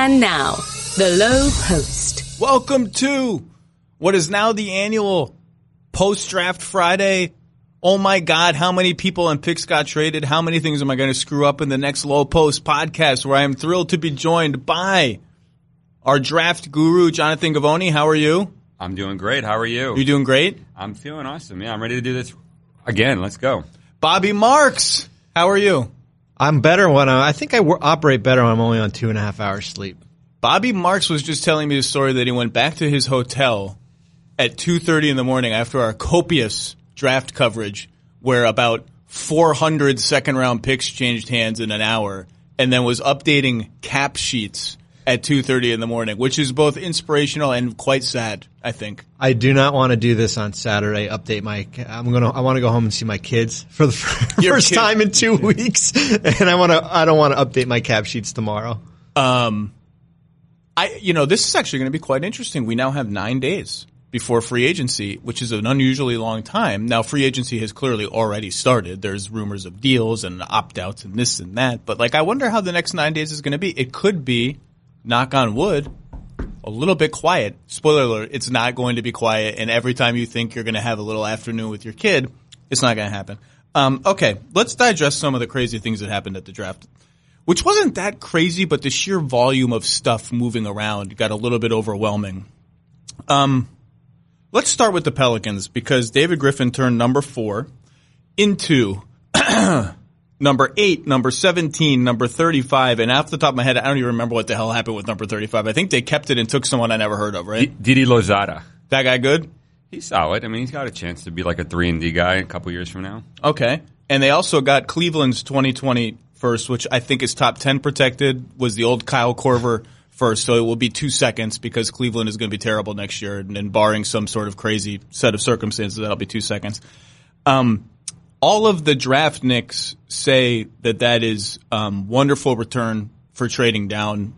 And now, the Lowe Post. Welcome to what is now the annual Post-Draft Friday. Oh my God, how many people and picks got traded? How many things am I going to screw up in the next Lowe Post podcast, where I am thrilled to be joined by our draft guru, Jonathan Givony. How are you? I'm doing great. How are you? You doing great? I'm feeling awesome. Yeah, I'm ready to do this again. Let's go. Bobby Marks, how are you? I'm better when I think I operate better when I'm only on 2.5 hours sleep. Bobby Marks was just telling me the story that he went back to his hotel at 2:30 in the morning after our copious draft coverage, where about 400 second-round picks changed hands in an hour, and then was updating cap sheets at 2:30 in the morning, which is both inspirational and quite sad, I think. I do not want to do this on Saturday. Update I want to go home and see my kids for the first time in 2 weeks, and I don't want to update my cap sheets tomorrow. This is actually going to be quite interesting. We now have 9 days before free agency, which is an unusually long time. Now, free agency has clearly already started. There's rumors of deals and opt-outs and this and that. But, I wonder how the next 9 days is going to be. It could be, knock on wood, a little bit quiet. Spoiler alert, it's not going to be quiet. And every time you think you're going to have a little afternoon with your kid, it's not going to happen. Okay, let's digest some of the crazy things that happened at the draft, which wasn't that crazy, but the sheer volume of stuff moving around got a little bit overwhelming. Let's start with the Pelicans, because David Griffin turned number 4 into number 8, number 17, number 35, and off the top of my head, I don't even remember what the hell happened with number 35. I think they kept it and took someone I never heard of, right? Didi Lozada. That guy good? He's solid. I mean, he's got a chance to be like a 3-and-D guy a couple years from now. Okay. And they also got Cleveland's 2020 first, which I think is top 10 protected, was the old Kyle Korver first, so it will be 2 seconds because Cleveland is going to be terrible next year, and barring some sort of crazy set of circumstances, that'll be 2 seconds. All of the draft nicks say that is wonderful return for trading down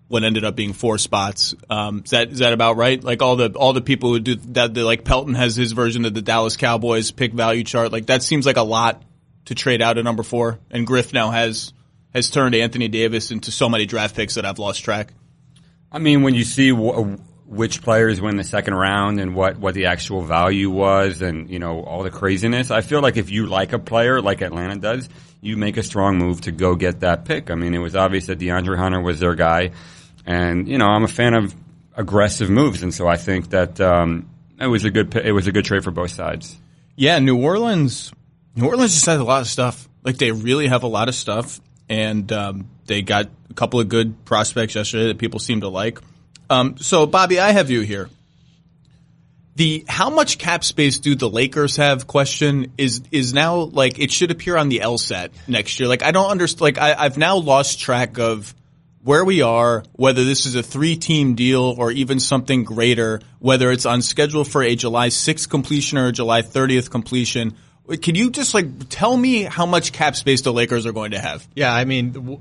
what ended up being 4 spots. Is that about right? Like all the people who do that, like Pelton has his version of the Dallas Cowboys pick value chart. Like that seems like a lot to trade out at number 4, and Griff now has turned Anthony Davis into so many draft picks that I've lost track. I mean, when you see which players win the second round and what the actual value was and, all the craziness, I feel like if you like a player like Atlanta does, you make a strong move to go get that pick. I mean, it was obvious that DeAndre Hunter was their guy. And, I'm a fan of aggressive moves. And so I think that it was a good trade for both sides. Yeah, New Orleans just has a lot of stuff. Like, they really have a lot of stuff. And they got a couple of good prospects yesterday that people seem to like. So, Bobby, I have you here. The how much cap space do the Lakers have question is now, like, it should appear on the LSAT next year. Like, I don't understand. Like, I've now lost track of where we are, whether this is a 3-team deal or even something greater, whether it's on schedule for a July 6th completion or a July 30th completion. Can you just tell me how much cap space the Lakers are going to have? Yeah, I mean,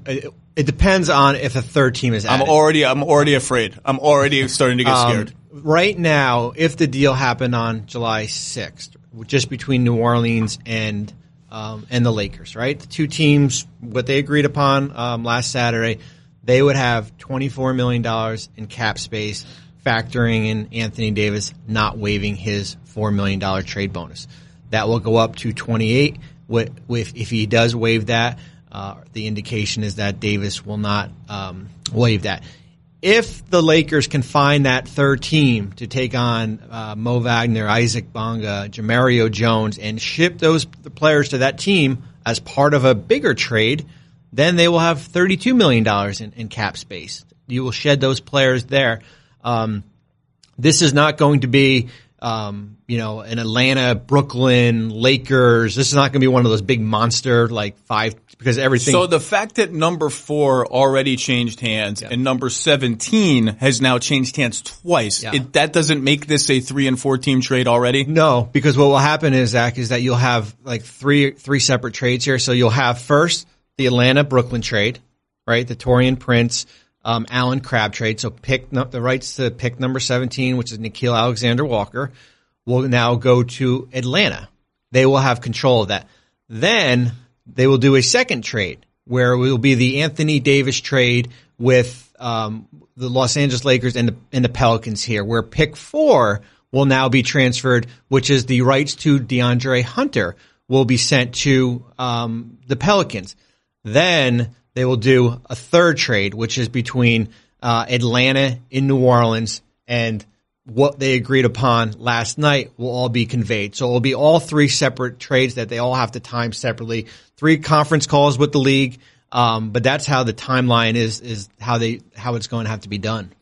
it depends on if a third team is added. I'm already afraid. I'm already starting to get scared. Right now, if the deal happened on July 6th, just between New Orleans and the Lakers, right? The two teams, what they agreed upon last Saturday, they would have $24 million in cap space, factoring in Anthony Davis not waiving his $4 million trade bonus. That will go up to 28. If he does waive that, the indication is that Davis will not waive that. If the Lakers can find that third team to take on Mo Wagner, Isaac Bonga, Jamario Jones, and ship those players to that team as part of a bigger trade, then they will have $32 million in cap space. You will shed those players there. This is not going to be an Atlanta, Brooklyn, Lakers. This is not going to be one of those big monster five, because everything. So the fact that number 4 already changed hands and number 17 has now changed hands twice, that doesn't make this a 3 and 4 team trade already? No, because what will happen is, Zach, is that you'll have three separate trades here. So you'll have first the Atlanta Brooklyn trade, right? The Taurean Prince, Allen Crabbe trade. So the rights to pick number 17, which is Nickeil Alexander-Walker, will now go to Atlanta. They will have control of that. Then they will do a second trade where it will be the Anthony Davis trade with the Los Angeles Lakers and the Pelicans here, where pick 4 will now be transferred, which is the rights to DeAndre Hunter will be sent to the Pelicans. Then they will do a third trade, which is between Atlanta and New Orleans, and what they agreed upon last night will all be conveyed. So it will be all 3 separate trades that they all have to time separately. 3 conference calls with the league, but that's how the timeline is how it's going to have to be done.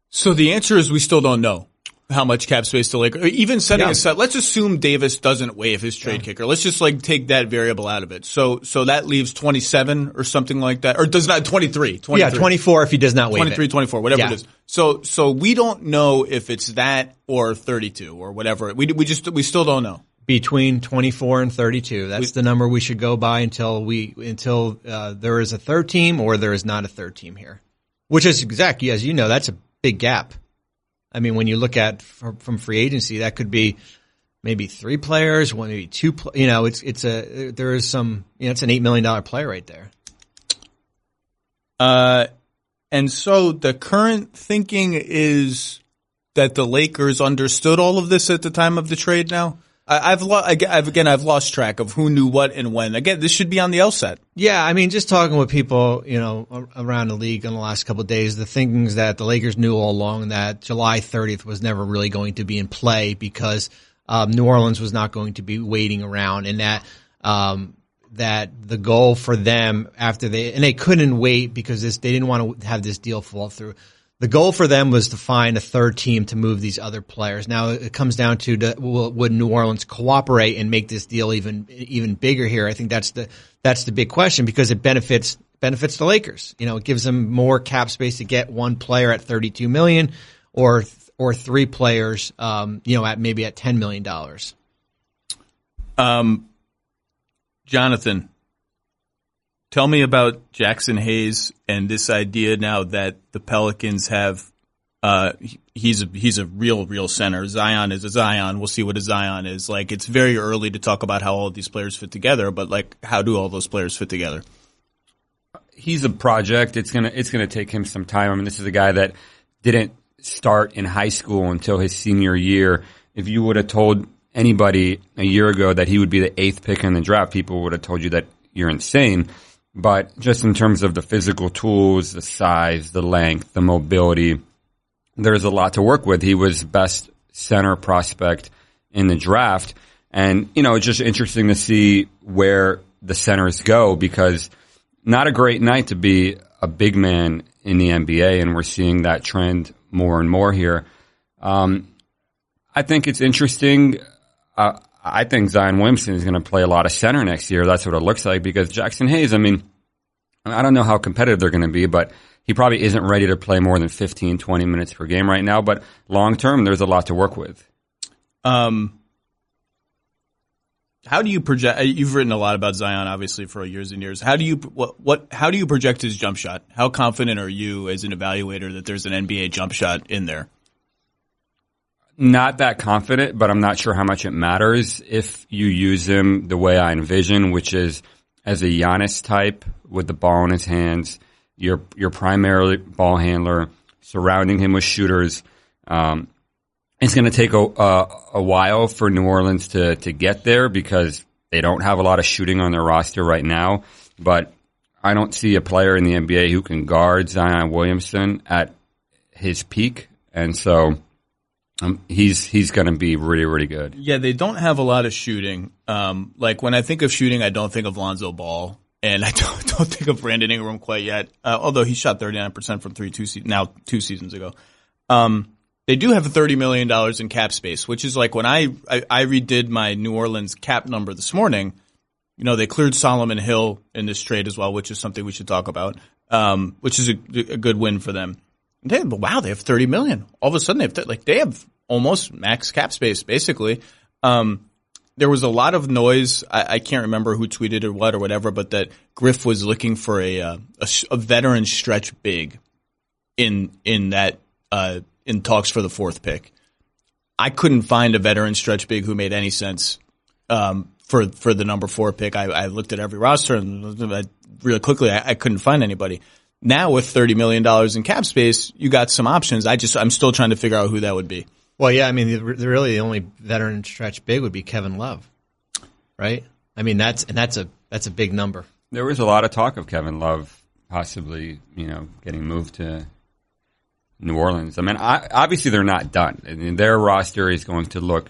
So the answer is we still don't know how much cap space the Lakers, even setting aside, let's assume Davis doesn't waive his trade kicker. Let's just take that variable out of it. So that leaves 27 or something like that, or does not 23. Yeah, 24 if he does not waive 23, 24, whatever it is. So we don't know if it's that or 32 or whatever. We still don't know. Between 24 and 32. That's the number we should go by until there is a third team or there is not a third team here. Which is exactly, as you know, that's a big gap. I mean, when you look at from free agency, that could be maybe 3 players, maybe 2. It's an $8 million player right there. And so the current thinking is that the Lakers understood all of this at the time of the trade. Now, I've lost track of who knew what and when. Again, this should be on the LSAT. Yeah, I mean, just talking with people, around the league in the last couple of days, the thinking is that the Lakers knew all along that July 30th was never really going to be in play because New Orleans was not going to be waiting around, and that the goal for them they couldn't wait because they didn't want to have this deal fall through. The goal for them was to find a third team to move these other players. Now it comes down to would New Orleans cooperate and make this deal even bigger here? I think that's the big question because it benefits the Lakers. It gives them more cap space to get one player at $32 million or 3 players, at maybe at $10 million. Jonathan, tell me about Jackson Hayes and this idea now that the Pelicans have he's a real center. Zion is a Zion. We'll see what a Zion is. It's very early to talk about how all of these players fit together, but how do all those players fit together? He's a project. It's gonna take him some time. I mean, this is a guy that didn't start in high school until his senior year. If you would have told anybody a year ago that he would be the 8th pick in the draft, people would have told you that you're insane. But just in terms of the physical tools, the size, the length, the mobility, there's a lot to work with. He was best center prospect in the draft. And, it's just interesting to see where the centers go because not a great night to be a big man in the NBA, and we're seeing that trend more and more here. I think it's interesting. I think Zion Williamson is going to play a lot of center next year. That's what it looks like because Jackson Hayes, I mean, I don't know how competitive they're going to be, but he probably isn't ready to play more than 15, 20 minutes per game right now. But long term, there's a lot to work with. How do you project? You've written a lot about Zion, obviously, for years and years. How do you How do you project his jump shot? How confident are you as an evaluator that there's an NBA jump shot in there? Not that confident, but I'm not sure how much it matters if you use him the way I envision, which is as a Giannis type with the ball in his hands, your primary ball handler, surrounding him with shooters. It's going to take a while for New Orleans to get there because they don't have a lot of shooting on their roster right now. But I don't see a player in the NBA who can guard Zion Williamson at his peak, and so he's going to be really, really good. Yeah, they don't have a lot of shooting. When I think of shooting, I don't think of Lonzo Ball, and I don't think of Brandon Ingram quite yet. Although he shot 39% from 3 2 seasons ago. They do have $30 million in cap space, which is when I redid my New Orleans cap number this morning. They cleared Solomon Hill in this trade as well, which is something we should talk about. Which is a good win for them. They have $30 million. All of a sudden, they have almost max cap space, basically. There was a lot of noise. I can't remember who tweeted or what or whatever, but that Griff was looking for a veteran stretch big in talks for the 4th pick. I couldn't find a veteran stretch big who made any sense for the number 4 pick. I looked at every roster and really quickly I couldn't find anybody. Now with $30 million in cap space, you got some options. I'm still trying to figure out who that would be. Well, yeah, I mean, the only veteran stretch big would be Kevin Love, right? I mean, that's a big number. There was a lot of talk of Kevin Love possibly, getting moved to New Orleans. I mean, obviously they're not done. I mean, their roster is going to look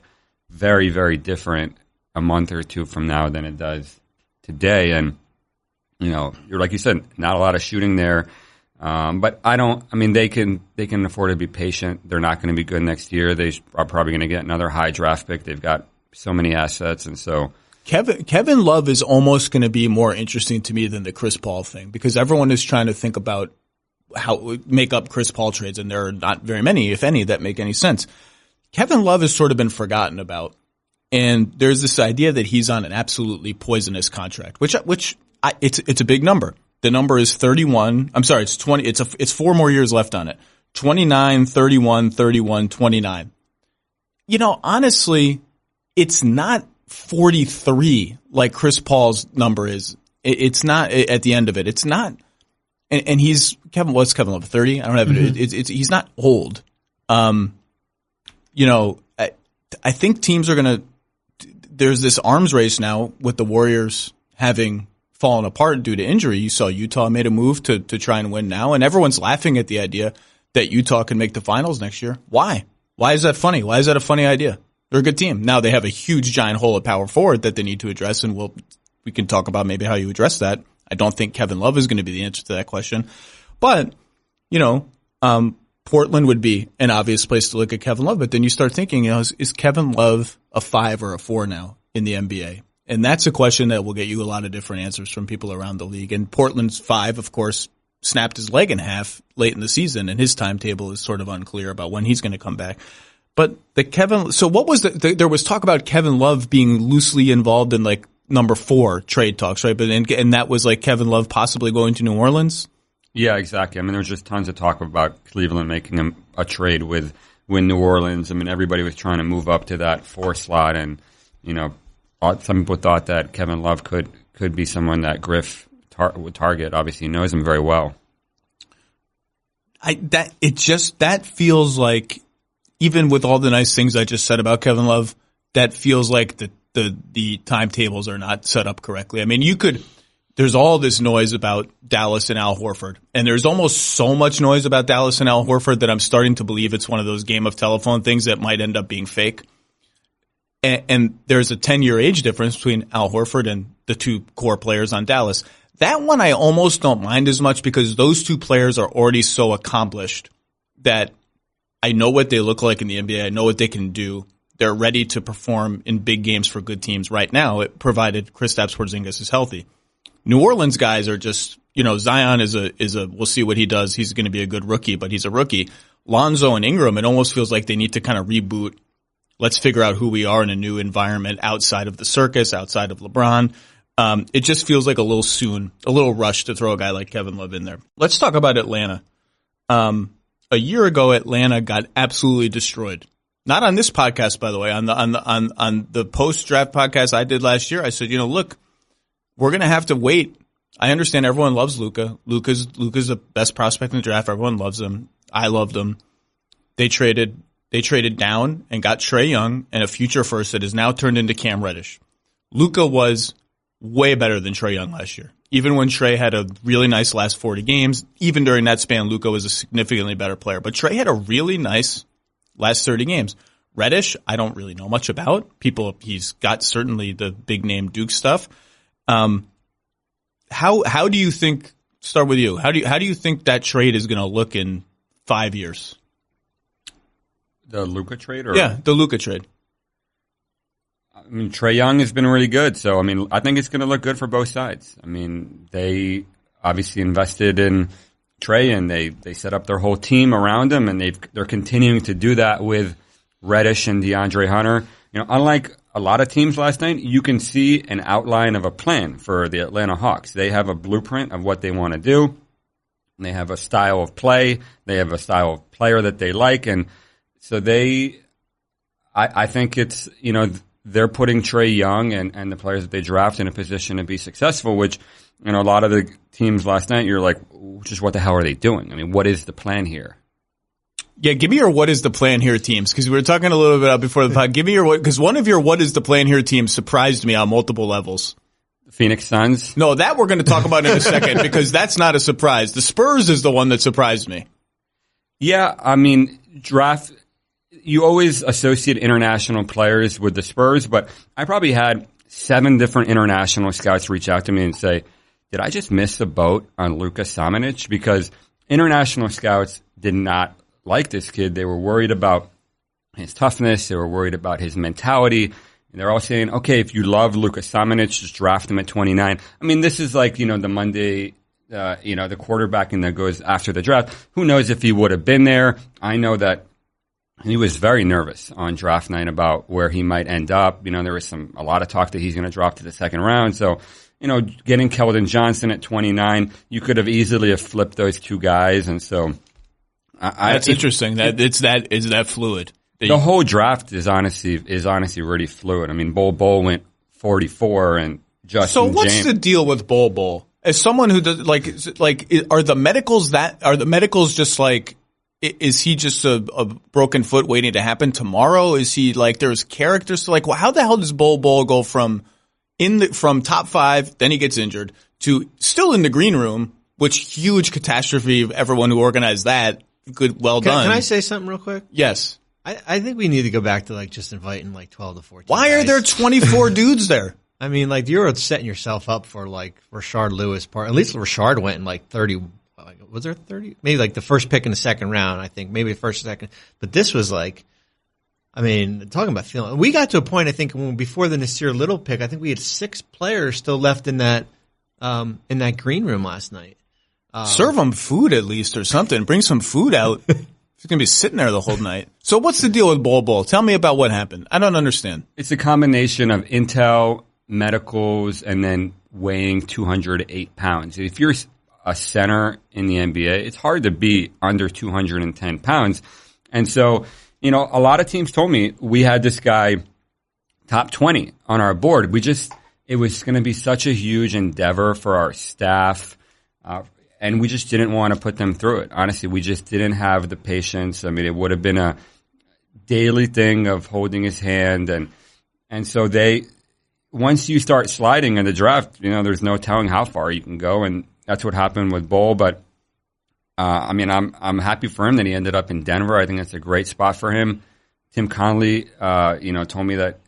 very, very different a month or two from now than it does today. And, you're like you said, not a lot of shooting there. But they can afford to be patient. They're not going to be good next year. They are probably going to get another high draft pick. They've got so many assets. And so Kevin Love is almost going to be more interesting to me than the Chris Paul thing, because everyone is trying to think about how make up Chris Paul trades, and there are not very many, if any, that make any sense. Kevin Love has sort of been forgotten about, and there's this idea that he's on an absolutely poisonous contract, which it's a big number. The number is 31. I'm sorry, it's 20. It's 4 more years left on it. 29, 31, 31, 29. Honestly, it's not 43 like Chris Paul's number is. It's not at the end of it. It's not. And what's Kevin Love, 30? I don't have it. He's not old. I think teams are going to, there's this arms race now with the Warriors having fallen apart due to injury. You saw Utah made a move to try and win now, and everyone's laughing at the idea that Utah can make the finals next year. Why? Why is that funny? Why is that a funny idea? They're a good team. Now they have a huge giant hole at power forward that they need to address, and we can talk about maybe how you address that. I don't think Kevin Love is going to be the answer to that question. But, Portland would be an obvious place to look at Kevin Love. But then you start thinking, is Kevin Love a 5 or a 4 now in the NBA? And that's a question that will get you a lot of different answers from people around the league. And Portland's 5, of course, snapped his leg in half late in the season, and his timetable is sort of unclear about when he's going to come back. But so what was there was talk about Kevin Love being loosely involved in like number 4 trade talks, right? But and that was like Kevin Love possibly going to New Orleans. Yeah, exactly. I mean, there was just tons of talk about Cleveland making a trade with New Orleans. I mean, everybody was trying to move up to that 4 slot, and some people thought that Kevin Love could be someone that Griff would target. Obviously, he knows him very well. That feels like, even with all the nice things I just said about Kevin Love, that feels like the timetables are not set up correctly. I mean, there's all this noise about Dallas and Al Horford, and there's almost so much noise about Dallas and Al Horford that I'm starting to believe it's one of those game of telephone things that might end up being fake. And there's a 10-year age difference between Al Horford and the 2 core players on Dallas. That one I almost don't mind as much, because those 2 players are already so accomplished that I know what they look like in the NBA. I know what they can do. They're ready to perform in big games for good teams right now, provided Kristaps Porzingis is healthy. New Orleans guys are just, Zion is a we'll see what he does. He's going to be a good rookie, but he's a rookie. Lonzo and Ingram, it almost feels like they need to kind of reboot. Let's figure out who we are in a new environment outside of the circus, outside of LeBron. It just feels like a little soon, a little rush to throw a guy like Kevin Love in there. Let's talk about Atlanta. A year ago, Atlanta got absolutely destroyed. Not on this podcast, by the way. On the post-draft podcast I did last year, I said, look, we're going to have to wait. I understand everyone loves Luka. Luka's the best prospect in the draft. Everyone loves him. I loved him. They traded down and got Trae Young and a future first that is now turned into Cam Reddish. Luka was way better than Trae Young last year. Even when Trae had a really nice last 40 games, even during that span, Luka was a significantly better player. But Trae had a really nice last 30 games. Reddish, I don't really know much about. He's got certainly the big name Duke stuff. How do you think? Start with you. How do you think that trade is going to look in 5 years? The Luka trade, the Luka trade. I mean, Trae Young has been really good, so I think it's going to look good for both sides. I mean, they obviously invested in Trae, and they set up their whole team around him, and they're continuing to do that with Reddish and DeAndre Hunter. Unlike a lot of teams last night, you can see an outline of a plan for the Atlanta Hawks. They have a blueprint of what they want to do. They have a style of play. They have a style of player that they like, and so I think it's they're putting Trae Young and the players that they draft in a position to be successful, which, a lot of the teams last night, you're like, just what the hell are they doing? I mean, what is the plan here? Yeah, give me your what is the plan here teams, because we were talking a little bit about before the pod. Give me your what, because one of your what is the plan here teams surprised me on multiple levels. Phoenix Suns? No, that we're going to talk about in a second, because that's not a surprise. The Spurs is the one that surprised me. Yeah, I mean, draft, you always associate international players with the Spurs, but I probably had 7 different international scouts reach out to me and say, did I just miss the boat on Luka Samanic? Because international scouts did not like this kid. They were worried about his toughness. They were worried about his mentality. And they're all saying, okay, if you love Luka Samanic, just draft him at 29. I mean, this is like, the Monday, the quarterbacking that goes after the draft. Who knows if he would have been there? I know that he was very nervous on draft night about where he might end up. There was a lot of talk that he's going to drop to the second round. So, getting Keldon Johnson at 29, you could have easily have flipped those 2 guys. And so, that's interesting. That is that fluid. The whole draft is honestly really fluid. I mean, Bol went 44, and Justin. So what's James. the deal with Bol? As someone who does are the medicals just like? Is he just a broken foot waiting to happen tomorrow? Is he there's characters to how the hell does Bol go from top 5, then he gets injured, to still in the green room, which huge catastrophe of everyone who organized that. Good, well done. Can I say something real quick? Yes. I think we need to go back to just inviting 12 to 14. Why guys. are there 24 dudes there? I mean, you're setting yourself up for Rashard Lewis part. At least Rashard went in 30. Was there 30? Maybe the first pick in the second round, I think. Maybe the first or second. But this was talking about feeling. We got to a point, I think, before the Nasir Little pick, I think we had 6 players still left in that green room last night. Serve them food at least or something. Bring some food out. He's going to be sitting there the whole night. So what's the deal with Bol? Tell me about what happened. I don't understand. It's a combination of intel, medicals, and then weighing 208 pounds. If you're a center in the NBA, it's hard to be under 210 pounds. And so, a lot of teams told me we had this guy top 20 on our board. It was going to be such a huge endeavor for our staff. And we just didn't want to put them through it. Honestly, we just didn't have the patience. I mean, it would have been a daily thing of holding his hand. And so once you start sliding in the draft, there's no telling how far you can go. And that's what happened with Bol. But, I'm happy for him that he ended up in Denver. I think that's a great spot for him. Tim Connolly, told me that,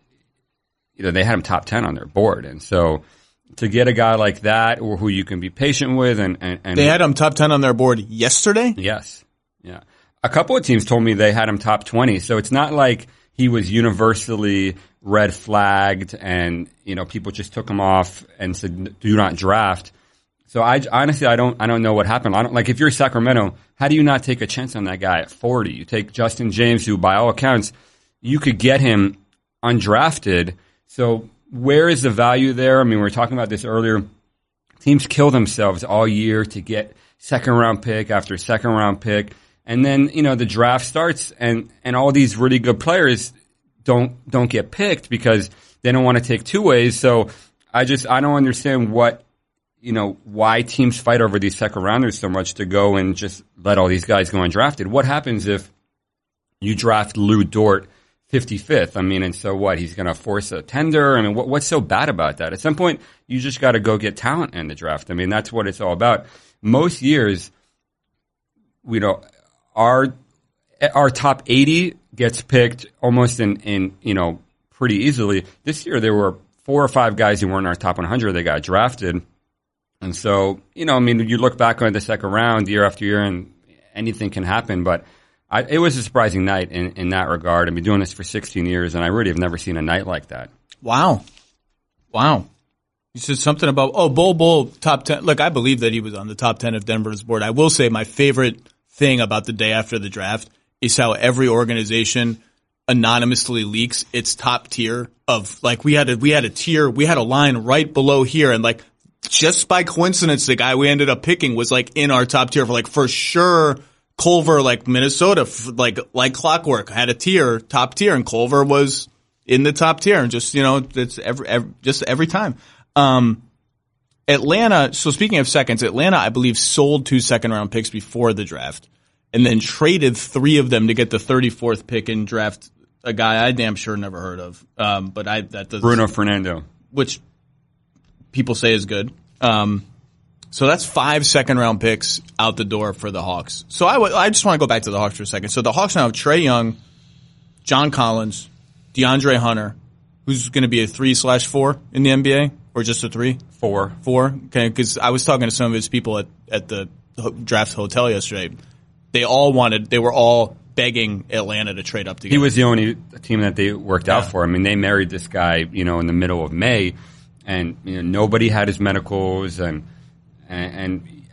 they had him top 10 on their board. And so, to get a guy like that, or who you can be patient with, and they had him top 10 on their board yesterday? Yes. Yeah. A couple of teams told me they had him top 20. So it's not like he was universally red flagged and, people just took him off and said, do not draft. So I don't know what happened. If you're Sacramento, how do you not take a chance on that guy at 40? You take Justin James, who by all accounts, you could get him undrafted. So where is the value there? I mean, we were talking about this earlier. Teams kill themselves all year to get second round pick after second round pick. And then, the draft starts and all these really good players don't get picked because they don't want to take 2 ways. So I don't understand why teams fight over these second rounders so much to go and just let all these guys go undrafted. What happens if you draft Lou Dort 55th? I mean, and so what? He's going to force a tender? I mean, what's so bad about that? At some point, you just got to go get talent in the draft. I mean, that's what it's all about. Most years, our top 80 gets picked almost in pretty easily. This year, there were 4 or 5 guys who weren't in our top 100 that got drafted. And so, you look back on the second round year after year, and anything can happen, but it was a surprising night in that regard. I've been doing this for 16 years, and I really have never seen a night like that. Wow. You said something about, Bol, top 10. Look, I believe that he was on the top 10 of Denver's board. I will say my favorite thing about the day after the draft is how every organization anonymously leaks its top tier of, we had a tier, we had a line right below here, and just by coincidence, the guy we ended up picking was in our top tier for sure. Culver, Minnesota, like clockwork, had a top tier, and Culver was in the top tier, and just it's every time. Atlanta. So speaking of seconds, Atlanta, I believe, sold 2 second-round picks before the draft, and then traded 3 of them to get the 34th pick and draft a guy I damn sure never heard of. But that doesn't Bruno Fernando, which people say is good. So that's 5 second-round picks out the door for the Hawks. So I just want to go back to the Hawks for a second. So the Hawks now have Trae Young, John Collins, DeAndre Hunter, who's going to be a 3/4 in the NBA, or just a 3? 4. 4? Okay, because I was talking to some of his people at the draft hotel yesterday. They were all begging Atlanta to trade up together. He was the only team that they worked out for. I mean, they married this guy, in the middle of May, and nobody had his medicals, and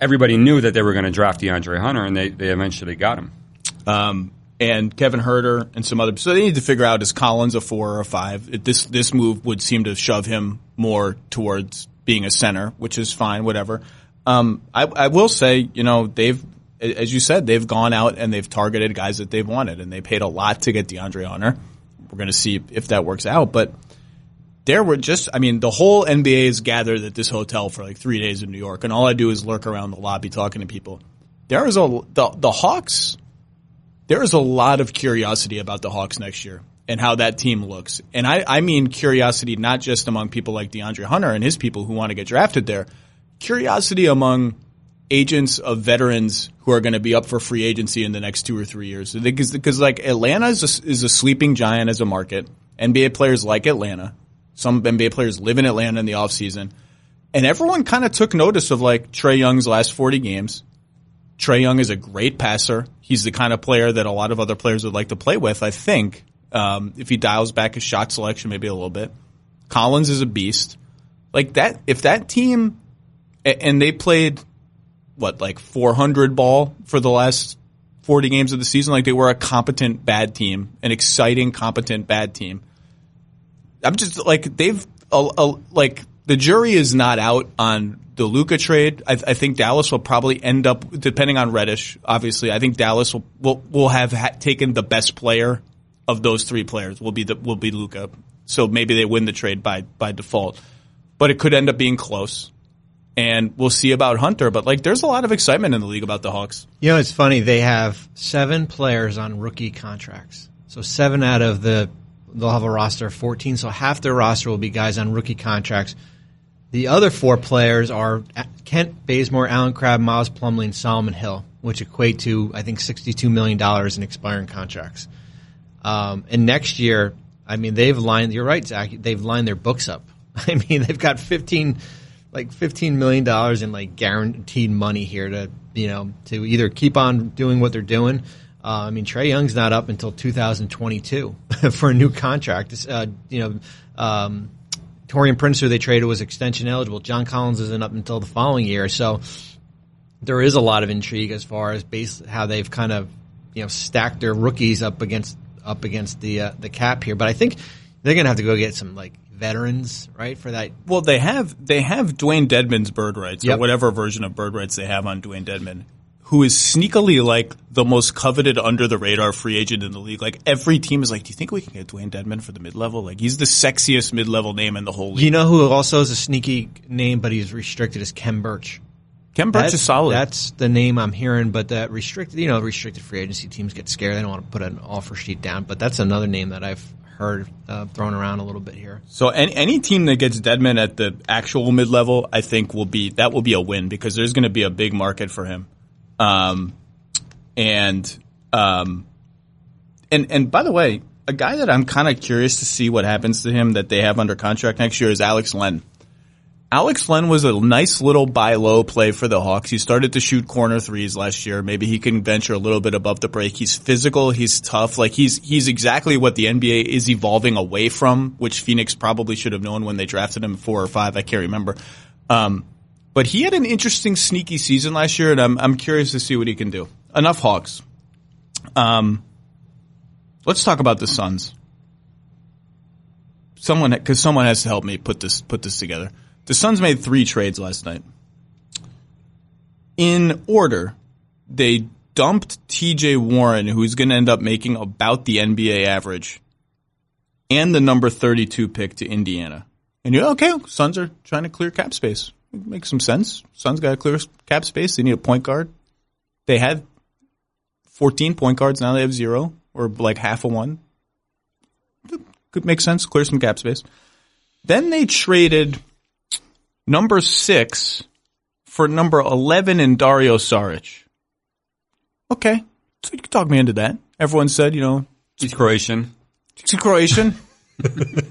everybody knew that they were going to draft DeAndre Hunter, and they eventually got him. And Kevin Huerter and some other. So they need to figure out, is Collins a 4 or a 5? This move would seem to shove him more towards being a center, which is fine, whatever. I will say, they've, as you said, they've gone out and they've targeted guys that they've wanted, and they paid a lot to get DeAndre Hunter. We're going to see if that works out, but there were the whole NBA is gathered at this hotel for like 3 days in New York, and all I do is lurk around the lobby talking to people. The Hawks. There is a lot of curiosity about the Hawks next year and how that team looks. And I mean curiosity not just among people like DeAndre Hunter and his people who want to get drafted there. Curiosity among agents of veterans who are going to be up for free agency in the next 2 or 3 years. Because like Atlanta is a sleeping giant as a market. NBA players like Atlanta. Some NBA players live in Atlanta in the offseason. And everyone kind of took notice of like Trae Young's last 40 games. Trae Young is a great passer. He's the kind of player that a lot of other players would like to play with, I think, if he dials back his shot selection maybe a little bit. Collins is a beast. Like that, if that team, and they played, 400 ball for the last 40 games of the season, like they were a competent bad team, an exciting, competent bad team. I'm just like, the jury is not out on the Luka trade. I think Dallas will probably end up, depending on Reddish, obviously, I think Dallas will have taken the best player of those 3 players will be Luka. So maybe they win the trade by default. But it could end up being close. And we'll see about Hunter. But there's a lot of excitement in the league about the Hawks. It's funny. They have 7 players on rookie contracts. So 7 out of they'll have a roster of 14. So half their roster will be guys on rookie contracts. The other 4 players are Kent Bazemore, Allen Crabbe, Miles Plumlee, and Solomon Hill, which equate to, I think, $62 million in expiring contracts. And next year, you're right, Zach, they've lined their books up. They've got $15 million in guaranteed money here to either keep on doing what they're doing. Trae Young's not up until 2022 for a new contract. Taurean Prince, who they traded, was extension eligible. John Collins isn't up until the following year. So there is a lot of intrigue as far as how they've kind of stacked their rookies up against the cap here. But I think they're going to have to go get some veterans, right, for that. Well, they have Dwayne Dedmon's bird rights, yep, or whatever version of bird rights they have on Dwayne Dedmon, who is sneakily the most coveted under the radar free agent in the league. Every team is do you think we can get Dwayne Dedmon for the mid-level? He's the sexiest mid-level name in the whole league. You know who also is a sneaky name, but he's restricted, is Kem Birch. Kem Birch is solid. That's the name I'm hearing, but that restricted free agency teams get scared. They don't want to put an offer sheet down, but that's another name that I've heard thrown around a little bit here. So any team that gets Dedmon at the actual mid-level, I think will be a win, because there's going to be a big market for him. And by the way, a guy that I'm kind of curious to see what happens to him that they have under contract next year is Alex Len. Alex Len was a nice little buy low play for the Hawks. He started to shoot corner threes last year. Maybe he can venture a little bit above the break. He's physical. He's tough. He's exactly what the NBA is evolving away from, which Phoenix probably should have known when they drafted him 4 or 5. I can't remember. But he had an interesting, sneaky season last year, and I'm curious to see what he can do. Enough Hawks. Let's talk about the Suns. Someone has to help me put this together. The Suns made 3 trades last night. In order, they dumped T.J. Warren, who's going to end up making about the NBA average, and the number 32 pick to Indiana. And you're okay, Suns are trying to clear cap space. It makes some sense. Suns got to clear cap space. They need a point guard. They had 14 point guards. Now they have 0 or like half of one. Could make sense. Clear some cap space. Then they traded number 6 for number 11 in Dario Saric. Okay. So you can talk me into that. Everyone said, He's Croatian. He's Croatian.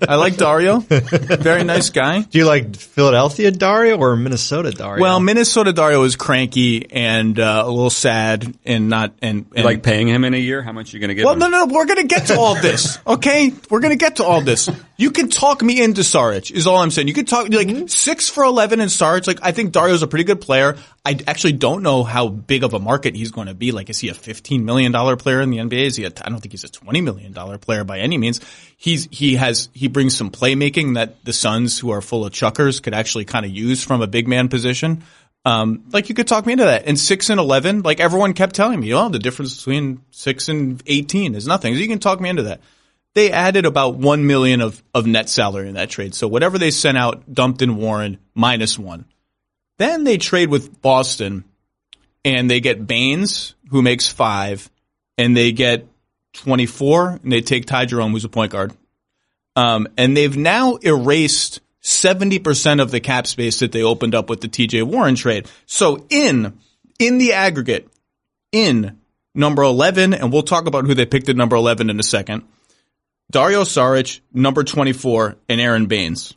I like Dario. Very nice guy. Do you like Philadelphia Dario or Minnesota Dario? Well, Minnesota Dario is cranky and a little sad and not and You like paying him in a year? How much are you going to give him? No. We're going to get to all this. Okay, we're going to get to all this. You can talk me into Saric. Is all I'm saying. You can talk 6 for 11 in Saric. Like I think Dario's a pretty good player. I actually don't know how big of a market he's going to be. Like, is he a $15 million player in the NBA? Is he? I don't think he's a $20 million player by any means. He brings some playmaking that the Suns, who are full of chuckers, could actually kind of use from a big man position. Like you could talk me into that. And 6 and 11, like everyone kept telling me, the difference between 6 and 18 is nothing. So you can talk me into that. They added about $1 million of net salary in that trade. So whatever they sent out, dumped in Warren, -1. Then they trade with Boston, and they get Baines, who makes 5, and they get 24, and they take Ty Jerome, who's a point guard. And they've now erased 70% of the cap space that they opened up with the TJ Warren trade. So in the aggregate, in number 11, and we'll talk about who they picked at number 11 in a second, Dario Saric, number 24, and Aaron Baines.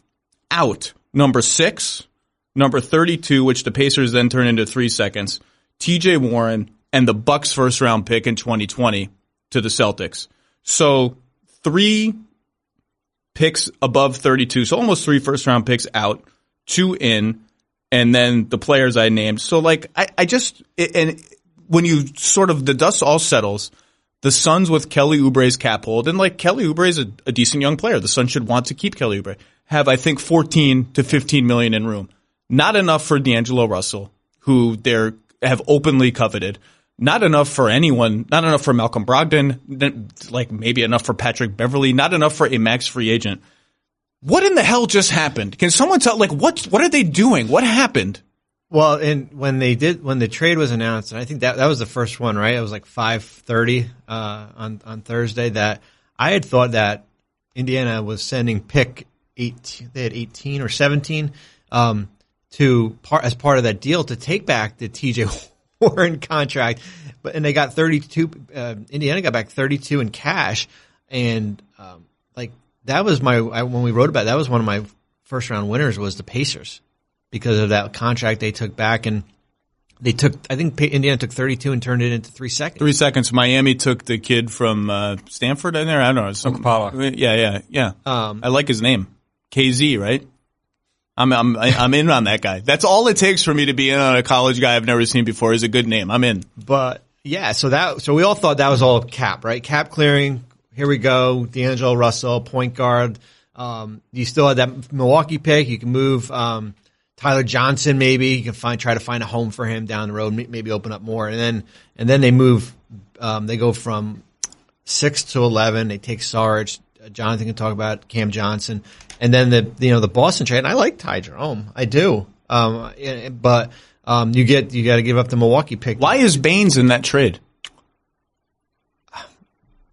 Out, number 6, number 32, which the Pacers then turn into 3 seconds, TJ Warren, and the Bucks first round pick in 2020 to the Celtics. So 3 picks above 32, so almost 3 first round picks out, 2 in, and then the players I named. So like and when you sort of the dust all settles, the Suns with Kelly Oubre's cap hold, and like Kelly Oubre is a decent young player. The Suns should want to keep Kelly Oubre. Have I think 14 to 15 million in room. Not enough for D'Angelo Russell, who they have openly coveted. Not enough for anyone. Not enough for Malcolm Brogdon. Like maybe enough for Patrick Beverley. Not enough for a max free agent. What in the hell just happened? Can someone tell? Like what are they doing? What happened? Well, and when the trade was announced, and I think that was the first one, right? It was like 5:30 on Thursday. That I had thought that Indiana was sending pick 18. They had 18 or 17 as part of that deal to take back the TJ Warren contract, and they got 32. Indiana got back 32 in cash, and that was when we wrote about it, that was one of my first round winners was the Pacers because of that contract they took back, and I think Indiana took 32 and turned it into 3 seconds. 3 seconds. Miami took the kid from Stanford in there. I don't know. Okpala. Yeah. I like his name, KZ, right? I'm in on that guy. That's all it takes for me to be in on a college guy I've never seen before is a good name. I'm in. But yeah, so we all thought that was all cap, right? Cap clearing. Here we go. D'Angelo Russell, point guard. You still had that Milwaukee pick. You can move Tyler Johnson. Maybe you can try to find a home for him down the road. Maybe open up more. And then they move. They go from 6 to 11. They take Sarge. Jonathan can talk about Cam Johnson. And then the Boston trade, and I like Ty Jerome. I do. But you got to give up the Milwaukee pick. Why is Baines in that trade?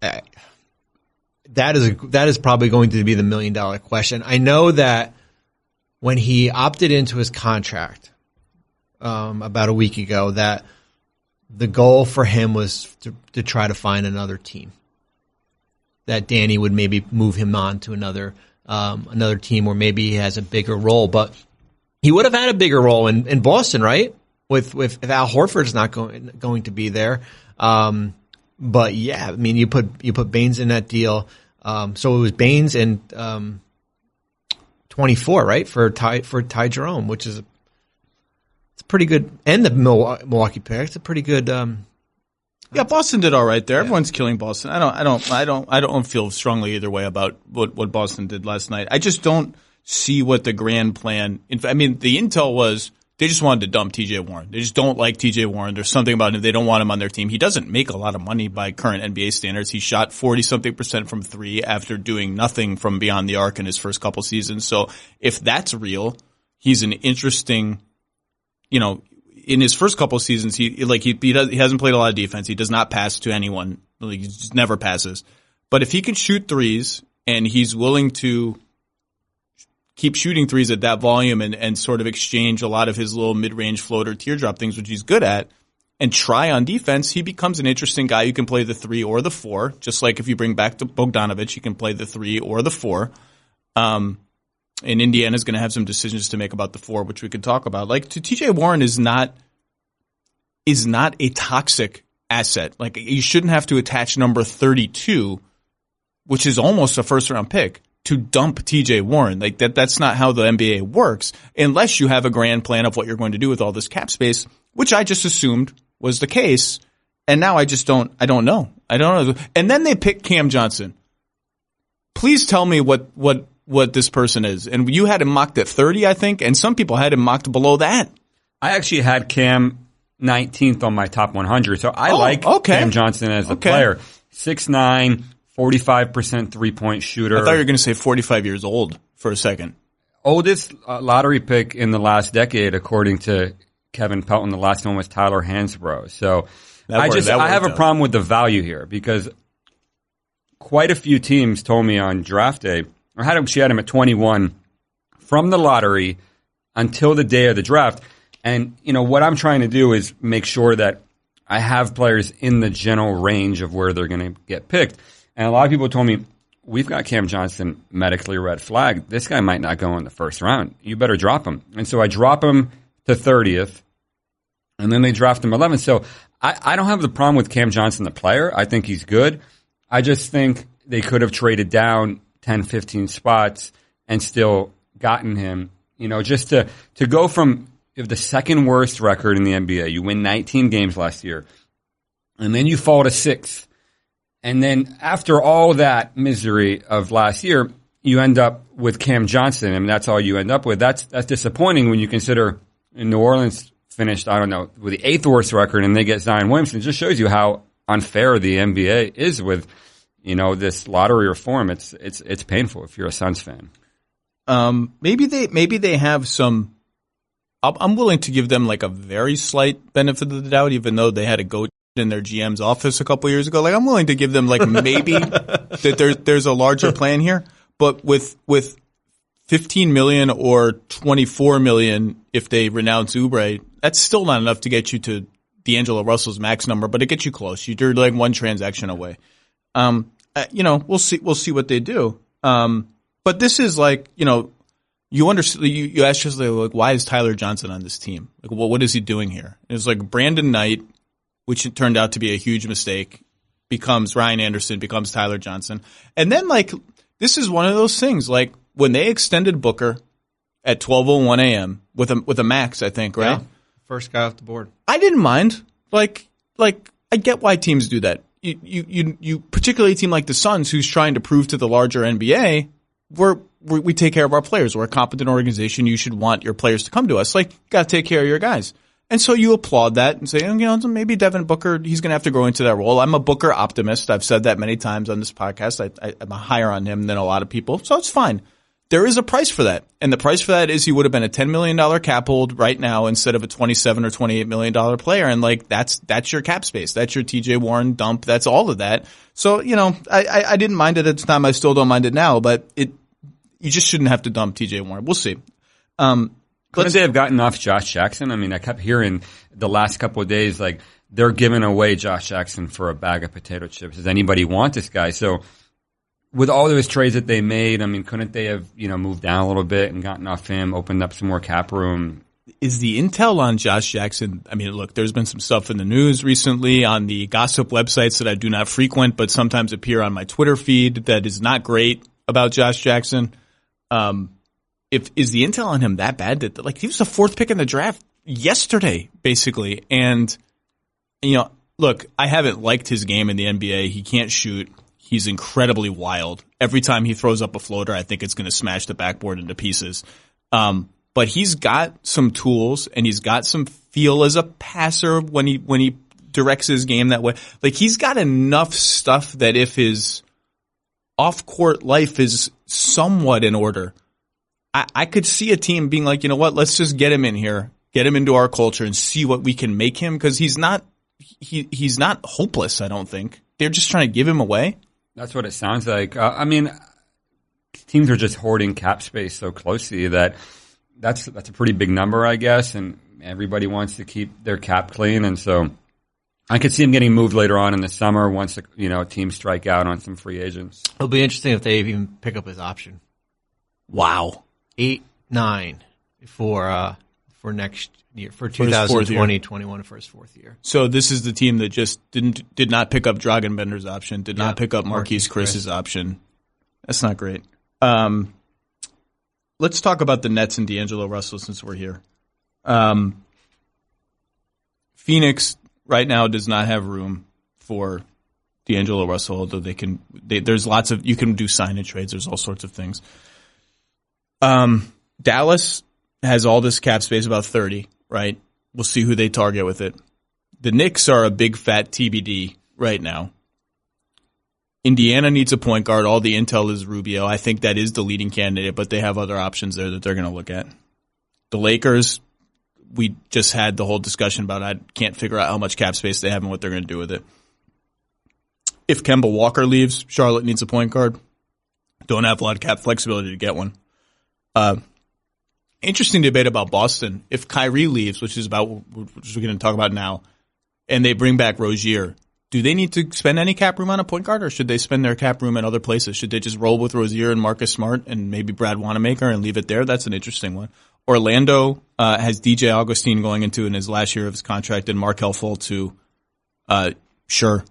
That is probably going to be the $1 million question. I know that when he opted into his contract about a week ago, that the goal for him was to try to find another team. That Danny would maybe move him on to another team where maybe he has a bigger role. But he would have had a bigger role in Boston, right? With if Al Horford's not going to be there. But yeah, I mean, you put Baines in that deal. So it was Baines and 24, right, for Ty Jerome, which is it's pretty good, and the Milwaukee pick. It's a pretty good. Yeah, Boston did all right there. Yeah. Everyone's killing Boston. I don't feel strongly either way about what Boston did last night. I just don't see what the grand plan. I mean, the intel was They just wanted to dump TJ Warren. They just don't like TJ Warren. There's something about him. They don't want him on their team. He doesn't make a lot of money by current NBA standards. He shot 40-something% from three after doing nothing from beyond the arc in his first couple seasons. So if that's real, he's an interesting, in his first couple seasons, he hasn't played a lot of defense. He does not pass to anyone. He just never passes. But if he can shoot threes and he's willing to keep shooting threes at that volume and sort of exchange a lot of his little mid-range floater teardrop things, which he's good at, and try on defense, he becomes an interesting guy who can play the 3 or the 4. Just like if you bring back to Bogdanovich, he can play the 3 or the 4. And Indiana's going to have some decisions to make about the 4, which we could talk about. Like, TJ Warren is not a toxic asset. Like, you shouldn't have to attach number 32, which is almost a first-round pick, to dump TJ Warren. Like that's not how the NBA works unless you have a grand plan of what you're going to do with all this cap space, which I just assumed was the case. And now I don't know. And then they pick Cam Johnson. Please tell me what this person is. And you had him mocked at 30, I think, and some people had him mocked below that. I actually had Cam 19th on my top 100. So I like Cam Johnson as a player. 6'9", 45% three-point shooter. I thought you were going to say 45 years old for a second. Oldest lottery pick in the last decade, according to Kevin Pelton. The last one was Tyler Hansbrough. So I have a problem with the value here because quite a few teams told me on draft day, she had him at 21 from the lottery until the day of the draft. And, what I'm trying to do is make sure that I have players in the general range of where they're going to get picked. And a lot of people told me, we've got Cam Johnson medically red flagged. This guy might not go in the first round. You better drop him. And so I drop him to 30th, and then they draft him 11th. So I don't have the problem with Cam Johnson, the player. I think he's good. I just think they could have traded down 10, 15 spots and still gotten him, just to go from the second worst record in the NBA. You win 19 games last year, and then you fall to 6th. And then after all that misery of last year, you end up with Cam Johnson, and that's all you end up with. That's disappointing when you consider New Orleans finished, I don't know, with the 8th worst record, and they get Zion Williamson. It just shows you how unfair the NBA is with, this lottery reform. It's painful if you're a Suns fan. Maybe they have some. I'm willing to give them like a very slight benefit of the doubt, even though they had a goat in their GM's office a couple years ago. Like, I'm willing to give them like maybe that there's a larger plan here, but with 15 million or 24 million if they renounce Oubre, that's still not enough to get you to D'Angelo Russell's max number, but it gets you close. You're like one transaction away. We'll see what they do. But this is like, you understand. You ask yourself, like, why is Tyler Johnson on this team? Like, what is he doing here? It's like Brandon Knight, which it turned out to be a huge mistake, becomes Ryan Anderson, becomes Tyler Johnson. And then, like, this is one of those things, like, when they extended Booker at 12:01 a.m. with a max, I think, right? Yeah. First guy off the board. I didn't mind. Like, I get why teams do that. You particularly a team like the Suns, who's trying to prove to the larger NBA, we take care of our players. We're a competent organization. You should want your players to come to us. Like, you got to take care of your guys. And so you applaud that and say, maybe Devin Booker, he's going to have to grow into that role. I'm a Booker optimist. I've said that many times on this podcast. I'm higher on him than a lot of people. So it's fine. There is a price for that. And the price for that is he would have been a $10 million cap hold right now instead of a $27 or $28 million player. And like, that's your cap space. That's your TJ Warren dump. That's all of that. So, I didn't mind it at the time. I still don't mind it now, but you just shouldn't have to dump TJ Warren. We'll see. Couldn't they have gotten off Josh Jackson? I mean, I kept hearing the last couple of days, like, they're giving away Josh Jackson for a bag of potato chips. Does anybody want this guy? So with all those trades that they made, I mean, couldn't they have, moved down a little bit and gotten off him, opened up some more cap room? Is the intel on Josh Jackson? I mean, look, there's been some stuff in the news recently on the gossip websites that I do not frequent, but sometimes appear on my Twitter feed that is not great about Josh Jackson. Is the intel on him that bad that, like, he was the 4th pick in the draft yesterday, basically? And, look, I haven't liked his game in the NBA. He can't shoot. He's incredibly wild. Every time he throws up a floater, I think it's going to smash the backboard into pieces. But but he's got some tools and he's got some feel as a passer when he directs his game that way. Like, he's got enough stuff that if his off-court life is somewhat in order, I could see a team being like, you know what, let's just get him in here, get him into our culture and see what we can make him, because he's not hopeless, I don't think. They're just trying to give him away. That's what it sounds like. I mean, teams are just hoarding cap space so closely that's a pretty big number, I guess, and everybody wants to keep their cap clean, and so I could see him getting moved later on in the summer once teams strike out on some free agents. It'll be interesting if they even pick up his option. Wow. 8-9 for next year, for 2020-21 for his fourth year. So this is the team that just did not pick up Dragonbender's option, did not pick up Marquise Chris's option. That's not great. Let's talk about the Nets and D'Angelo Russell since we're here. Phoenix right now does not have room for D'Angelo Russell, although there's lots of, you can do sign and trades, there's all sorts of things. Dallas has all this cap space, about 30, right? We'll see who they target with it. The Knicks are a big fat TBD right now. Indiana needs a point guard. All the intel is Rubio. I think that is the leading candidate, but they have other options there that they're going to look at. The Lakers, we just had the whole discussion about, I can't figure out how much cap space they have and what they're going to do with it. If Kemba Walker leaves, Charlotte needs a point guard. Don't have a lot of cap flexibility to get one. Interesting debate about Boston. If Kyrie leaves, which we're going to talk about now, and they bring back Rozier, do they need to spend any cap room on a point guard, or should they spend their cap room in other places? Should they just roll with Rozier and Marcus Smart and maybe Brad Wanamaker and leave it there? That's an interesting one. Orlando has DJ Augustine going into in his last year of his contract and Markelle Fultz, sure,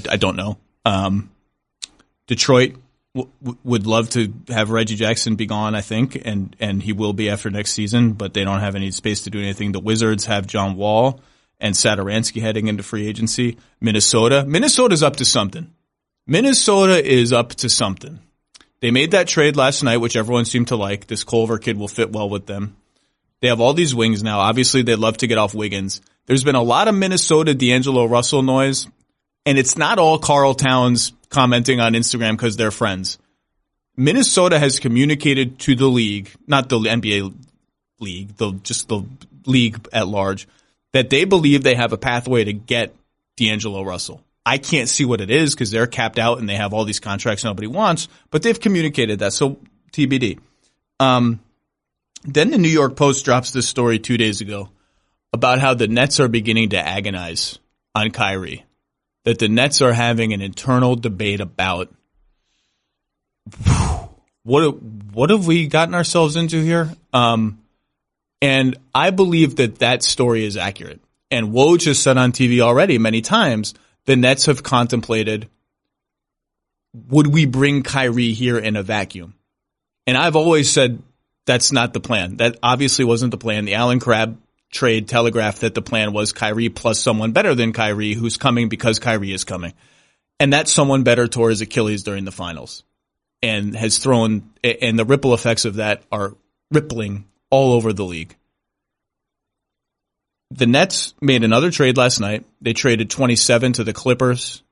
I don't know. Detroit would love to have Reggie Jackson be gone, I think, and he will be after next season, but they don't have any space to do anything. The Wizards have John Wall and Satoransky heading into free agency. Minnesota's up to something. Minnesota is up to something. They made that trade last night, which everyone seemed to like. This Culver kid will fit well with them. They have all these wings now. Obviously, they'd love to get off Wiggins. There's been a lot of Minnesota D'Angelo Russell noise, and it's not all Karl Towns commenting on Instagram because they're friends. Minnesota has communicated to the league, not the NBA league, just the league at large, that they believe they have a pathway to get D'Angelo Russell. I can't see what it is because they're capped out and they have all these contracts nobody wants, but they've communicated that, so TBD. Then the New York Post drops this story 2 days ago about how the Nets are beginning to agonize on Kyrie. That the Nets are having an internal debate about what have we gotten ourselves into here? And I believe that story is accurate. And Woj has said on TV already many times, the Nets have contemplated, would we bring Kyrie here in a vacuum? And I've always said that's not the plan. That obviously wasn't the plan. The Allen Crabbe trade telegraphed that the plan was Kyrie plus someone better than Kyrie who's coming because Kyrie is coming. And that someone better tore his Achilles during the finals and has thrown, and the ripple effects of that are rippling all over the league. The Nets made another trade last night. They traded 27 to the Clippers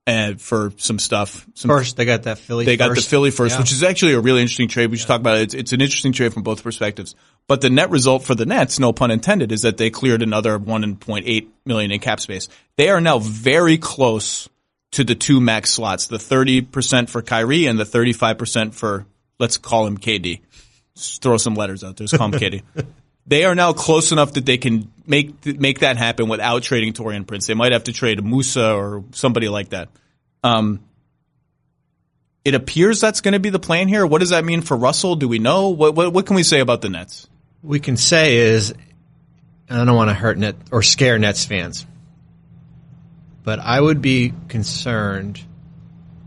and for some stuff. First, they got that Philly first. They got the Philly first, which is actually a really interesting trade. We should talk about it. It's an interesting trade from both perspectives. But the net result for the Nets, no pun intended, is that they cleared another $1.8 million in cap space. They are now very close to the two max slots, the 30% for Kyrie and the 35% for, let's call him KD. Just throw some letters out there. Just call him KD. They are now close enough that they can make that happen without trading Taurean Prince. They might have to trade Musa or somebody like that. It appears that's going to be the plan here. What does that mean for Russell? Do we know? What can we say about the Nets? We can say is, and I don't want to hurt Net or scare Nets fans, but I would be concerned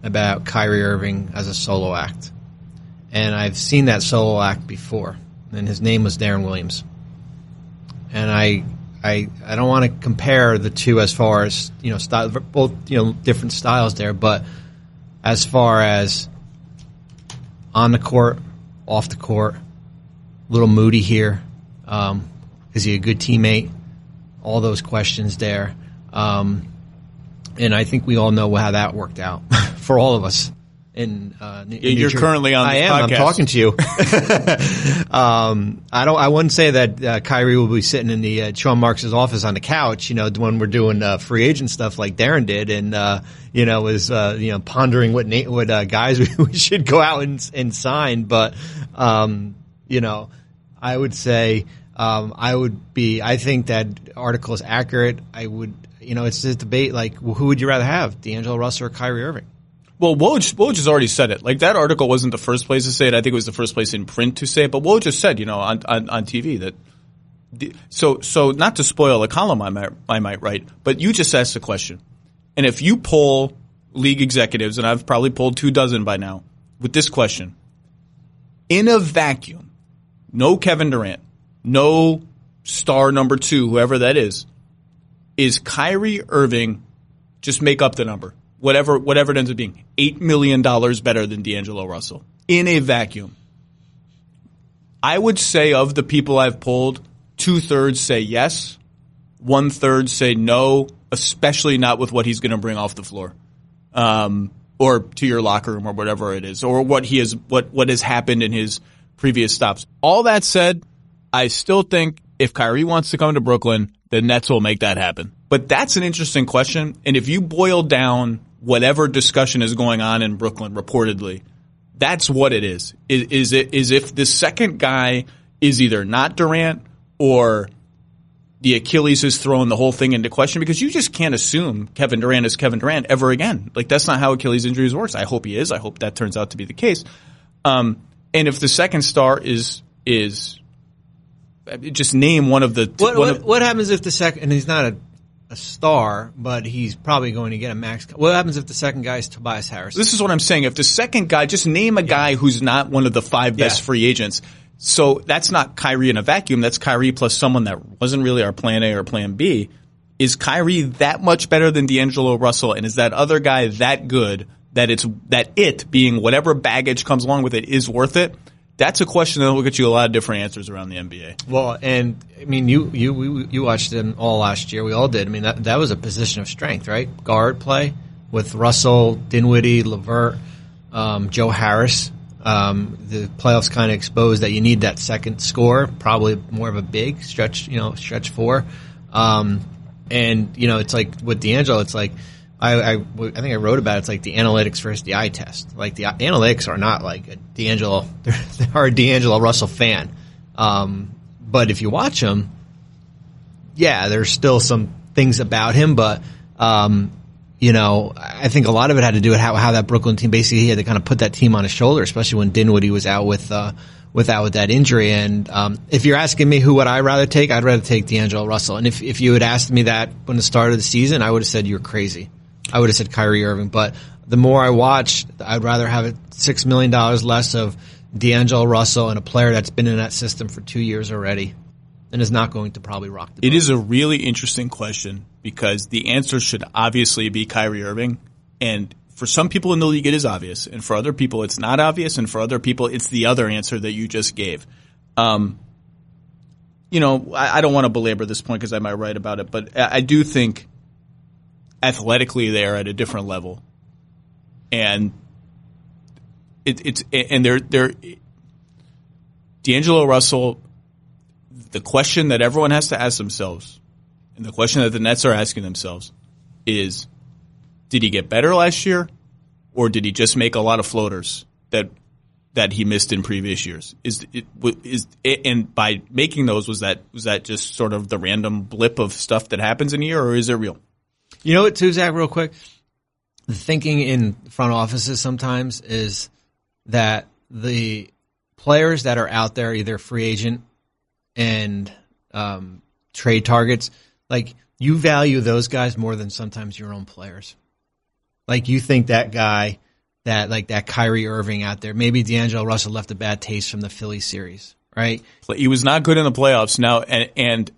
about Kyrie Irving as a solo act. And I've seen that solo act before, and his name was Darren Williams. And I don't want to compare the two as far as, style, both, different styles there, but as far as on the court, off the court, little moody here. Is he a good teammate? All those questions there. And I think we all know how that worked out for all of us. You're currently on this podcast. I'm talking to you. I wouldn't say that Kyrie will be sitting in the Sean Marks' office on the couch, when we're doing free agent stuff like Darren did, and is pondering what guys we should go out and sign. But I would say I think that article is accurate. I would, it's a debate like, who would you rather have, D'Angelo Russell or Kyrie Irving? Well, Woj has already said it. Like, that article wasn't the first place to say it. I think it was the first place in print to say it. But Woj just said, on TV that. So not to spoil a column, I might write, but you just asked the question. And if you poll league executives, and I've probably polled 24 by now, with this question, in a vacuum, no Kevin Durant, no star number 2, whoever that is Kyrie Irving, just make up the number, whatever it ends up being, $8 million better than D'Angelo Russell in a vacuum? I would say of the people I've polled, 2/3 say yes, 1/3 say no, especially not with what he's going to bring off the floor, or to your locker room or whatever it is, or what has happened in his previous stops. All that said, I still think if Kyrie wants to come to Brooklyn, the Nets will make that happen. But that's an interesting question. And if you boil down whatever discussion is going on in Brooklyn, reportedly, that's what it is. Is if the second guy is either not Durant or the Achilles is throwing the whole thing into question, because you just can't assume Kevin Durant is Kevin Durant ever again. Like, that's not how Achilles injuries works. I hope he is. I hope that turns out to be the case. And if the second star is just name one of the. What happens if the second, and he's not a star, but he's probably going to get a max. What happens if the second guy is Tobias Harris? This is what I'm saying. If the second guy, just name a guy who's not one of the 5 best free agents. So that's not Kyrie in a vacuum. That's Kyrie plus someone that wasn't really our plan A or plan B. Is Kyrie that much better than D'Angelo Russell? And is that other guy that good that it being whatever baggage comes along with it is worth it? That's a question that will get you a lot of different answers around the NBA. Well, and I mean, you watched them all last year. We all did. I mean, that was a position of strength, right? Guard play with Russell, Dinwiddie, LeVert, Joe Harris. The playoffs kind of exposed that you need that second score, probably more of a big stretch 4. And it's like with D'Angelo, it's like I think I wrote about it. It's like the analytics versus the eye test. Like, the analytics are not like a D'Angelo. They are a D'Angelo Russell fan. But if you watch him, there's still some things about him. But I think a lot of it had to do with how that Brooklyn team basically he had to kind of put that team on his shoulder, especially when Dinwiddie was out with that injury. And if you're asking me who would I rather take, I'd rather take D'Angelo Russell. And if you had asked me that when the start of the season, I would have said you're crazy. I would have said Kyrie Irving. But the more I watch, I'd rather have $6 million less of D'Angelo Russell and a player that's been in that system for 2 years already and is not going to probably rock the boat. It is a really interesting question because the answer should obviously be Kyrie Irving. And for some people in the league, it is obvious. And for other people, it's not obvious. And for other people, it's the other answer that you just gave. I don't want to belabor this point because I might write about it, but I do think athletically they are at a different level. And they're D'Angelo Russell, the question that everyone has to ask themselves, and the question that the Nets are asking themselves is, did he get better last year, or did he just make a lot of floaters that he missed in previous years? And by making those, was that just sort of the random blip of stuff that happens in a year, or is it real? You know what, too, Zach, real quick? The thinking in front offices sometimes is that the players that are out there, either free agent and trade targets, like, you value those guys more than sometimes your own players. Like, you think that guy, that Kyrie Irving out there, maybe D'Angelo Russell left a bad taste from the Philly series, right? He was not good in the playoffs now, and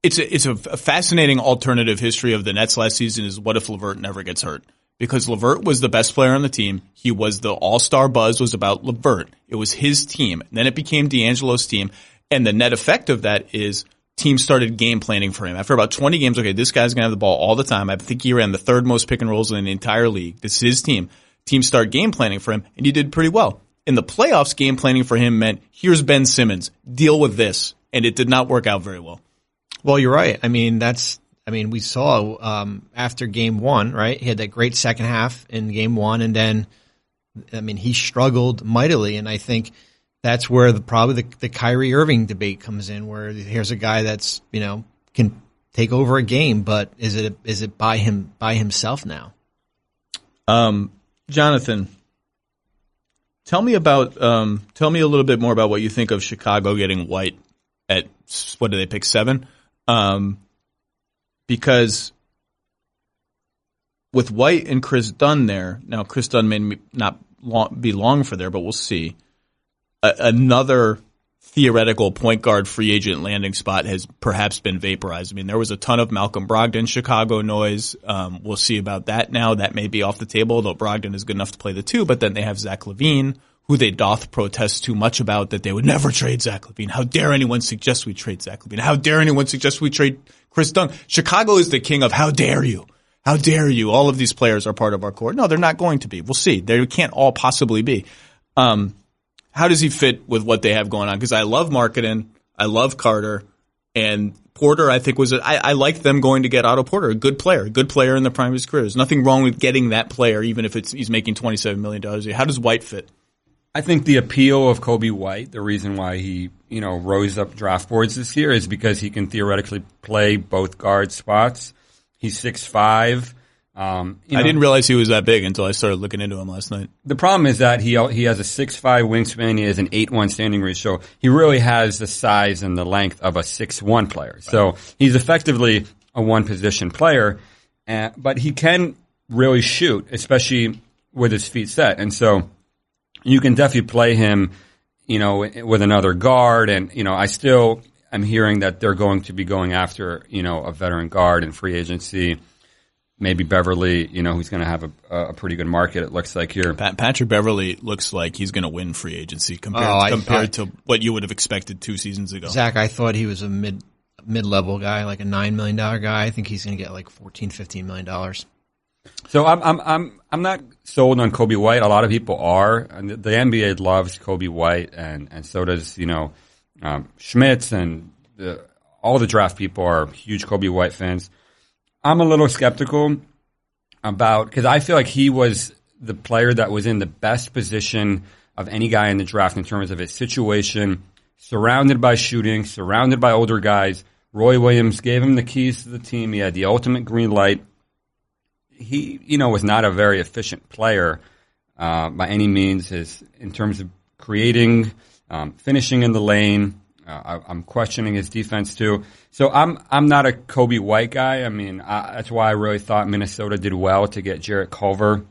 it's a fascinating alternative history of the Nets last season is what if LeVert never gets hurt? because LeVert was the best player on the team. He was the all-star buzz was about LeVert. It was his team. And then it became D'Angelo's team. And the net effect of that is teams started game planning for him. After about 20 games, okay, this guy's going to have the ball all the time. I think he ran the third most pick and rolls in the entire league. This is his team. Teams started game planning for him, and he did pretty well. In the playoffs, game planning for him meant, here's Ben Simmons. Deal with this. And it did not work out very well. Well, you're right. We saw after game one, right? He had that great second half in game one, and then, he struggled mightily. And I think that's where probably the Kyrie Irving debate comes in, where here's a guy that's, can take over a game, but is it by himself now? Jonathan, tell me a little bit more about what you think of Chicago getting White at, what did they pick, 7? Because with White and Chris Dunn there, now Chris Dunn may not be long for there, but we'll see. Another theoretical point guard free agent landing spot has perhaps been vaporized. There was a ton of Malcolm Brogdon Chicago noise. We'll see about that now. That may be off the table, though Brogdon is good enough to play the 2. But then they have Zach LaVine, who they doth protest too much about, that they would never trade Zach LaVine. How dare anyone suggest we trade Zach LaVine? How dare anyone suggest we trade Chris Dunn? Chicago is the king of how dare you? How dare you? All of these players are part of our core. No, they're not going to be. We'll see. They can't all possibly be. How does he fit with what they have going on? Because I love Markkanen, I love Carter, and Porter, I think I liked them going to get Otto Porter, a good player in the prime of his career. There's nothing wrong with getting that player, even if he's making $27 million a year. How does White fit? I think the appeal of Kobe White, the reason why he, rose up draft boards this year, is because he can theoretically play both guard spots. He's 6'5". I didn't realize he was that big until I started looking into him last night. The problem is that he has a 6'5" wingspan. He has an 8'1" standing ratio. He really has the size and the length of a 6'1" player. So he's effectively a one-position player, but he can really shoot, especially with his feet set. And so you can definitely play him, with another guard. And, I still am hearing that they're going to be going after, a veteran guard in free agency. Maybe Beverly, who's going to have a pretty good market, it looks like here. Patrick Beverly looks like he's going to win free agency compared to what you would have expected 2 seasons ago. Zach, I thought he was a mid-level guy, like a $9 million guy. I think he's going to get like $14-15 million. So I'm not sold on Kobe White. A lot of people are. And the NBA loves Kobe White, and so does Schmitz, and all the draft people are huge Kobe White fans. I'm a little skeptical because I feel like he was the player that was in the best position of any guy in the draft in terms of his situation, surrounded by shooting, surrounded by older guys. Roy Williams gave him the keys to the team. He had the ultimate green light. He, was not a very efficient player by any means. In terms of creating, finishing in the lane. I'm questioning his defense too. So I'm not a Kobe White guy. That's why I really thought Minnesota did well to get Jarrett Culver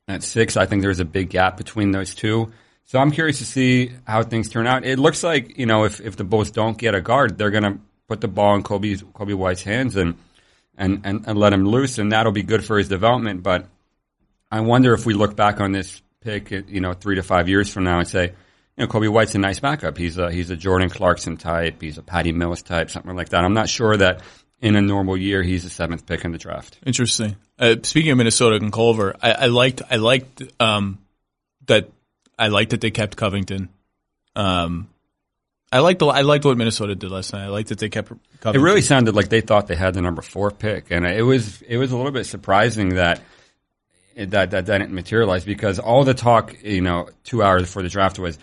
at 6. I think there's a big gap between those two. So I'm curious to see how things turn out. It looks like, if the Bulls don't get a guard, they're going to put the ball in Kobe White's hands and let him loose, and that'll be good for his development. But I wonder if we look back on this pick, 3 to 5 years from now and say, Kobe White's a nice backup. He's a Jordan Clarkson type. He's a Patty Mills type, something like that. I'm not sure that in a normal year he's the 7th pick in the draft. Interesting. Speaking of Minnesota and Culver, I liked that they kept Covington. I liked what Minnesota did last night. I liked that they kept Covington. It really sounded like they thought they had the number 4 pick, and it was a little bit surprising that didn't materialize, because all the talk 2 hours before the draft was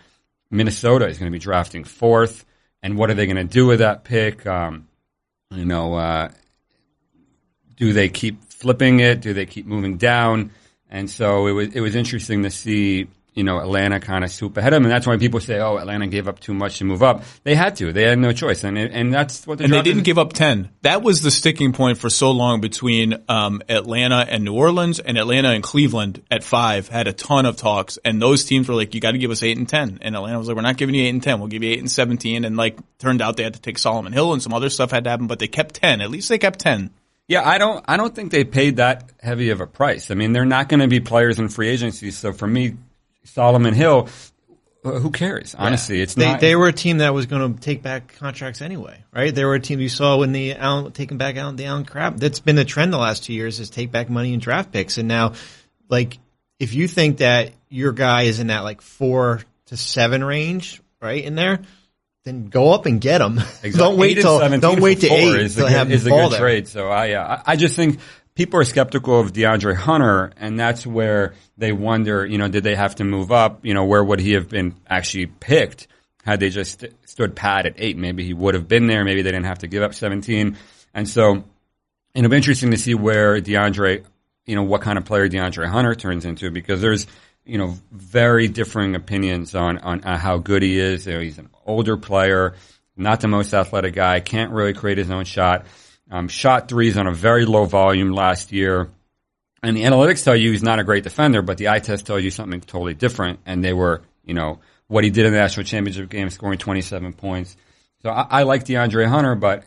Minnesota is going to be drafting 4th, and what are they going to do with that pick? Do they keep flipping it? Do they keep moving down? And so it was interesting to see Atlanta kind of swoop ahead of them, and that's why people say, "Oh, Atlanta gave up too much to move up." They had to; they had no choice, and that's what. And they didn't give up 10. That was the sticking point for so long between Atlanta and New Orleans, and Atlanta and Cleveland at 5 had a ton of talks, and those teams were like, "You got to give us 8 and 10," and Atlanta was like, "We're not giving you 8 and 10. We'll give you 8 and 17." And turned out they had to take Solomon Hill, and some other stuff had to happen, but they kept 10. At least they kept 10. Yeah, I don't think they paid that heavy of a price. I mean, they're not going to be players in free agency. So for me, Solomon Hill, who cares? Honestly, it's not. They were a team that was going to take back contracts anyway, right? They were a team you saw when taking back out the Allen Crabbe. That's been the trend the last 2 years is take back money in draft picks. And now, like, if you think that your guy is in that like 4 to 7 range, right in there, then go up and get him. Exactly. Don't wait to 8 is a good trade. So I just think people are skeptical of DeAndre Hunter, and that's where they wonder, did they have to move up? Where would he have been actually picked had they just stood pat at 8? Maybe he would have been there. Maybe they didn't have to give up 17. And so it'll be interesting to see where DeAndre, what kind of player DeAndre Hunter turns into, because there's, very differing opinions on how good he is. He's an older player, not the most athletic guy, can't really create his own shot. Shot threes on a very low volume last year. And the analytics tell you he's not a great defender, but the eye test tells you something totally different. And they were, what he did in the national championship game, scoring 27 points. So I like DeAndre Hunter, but,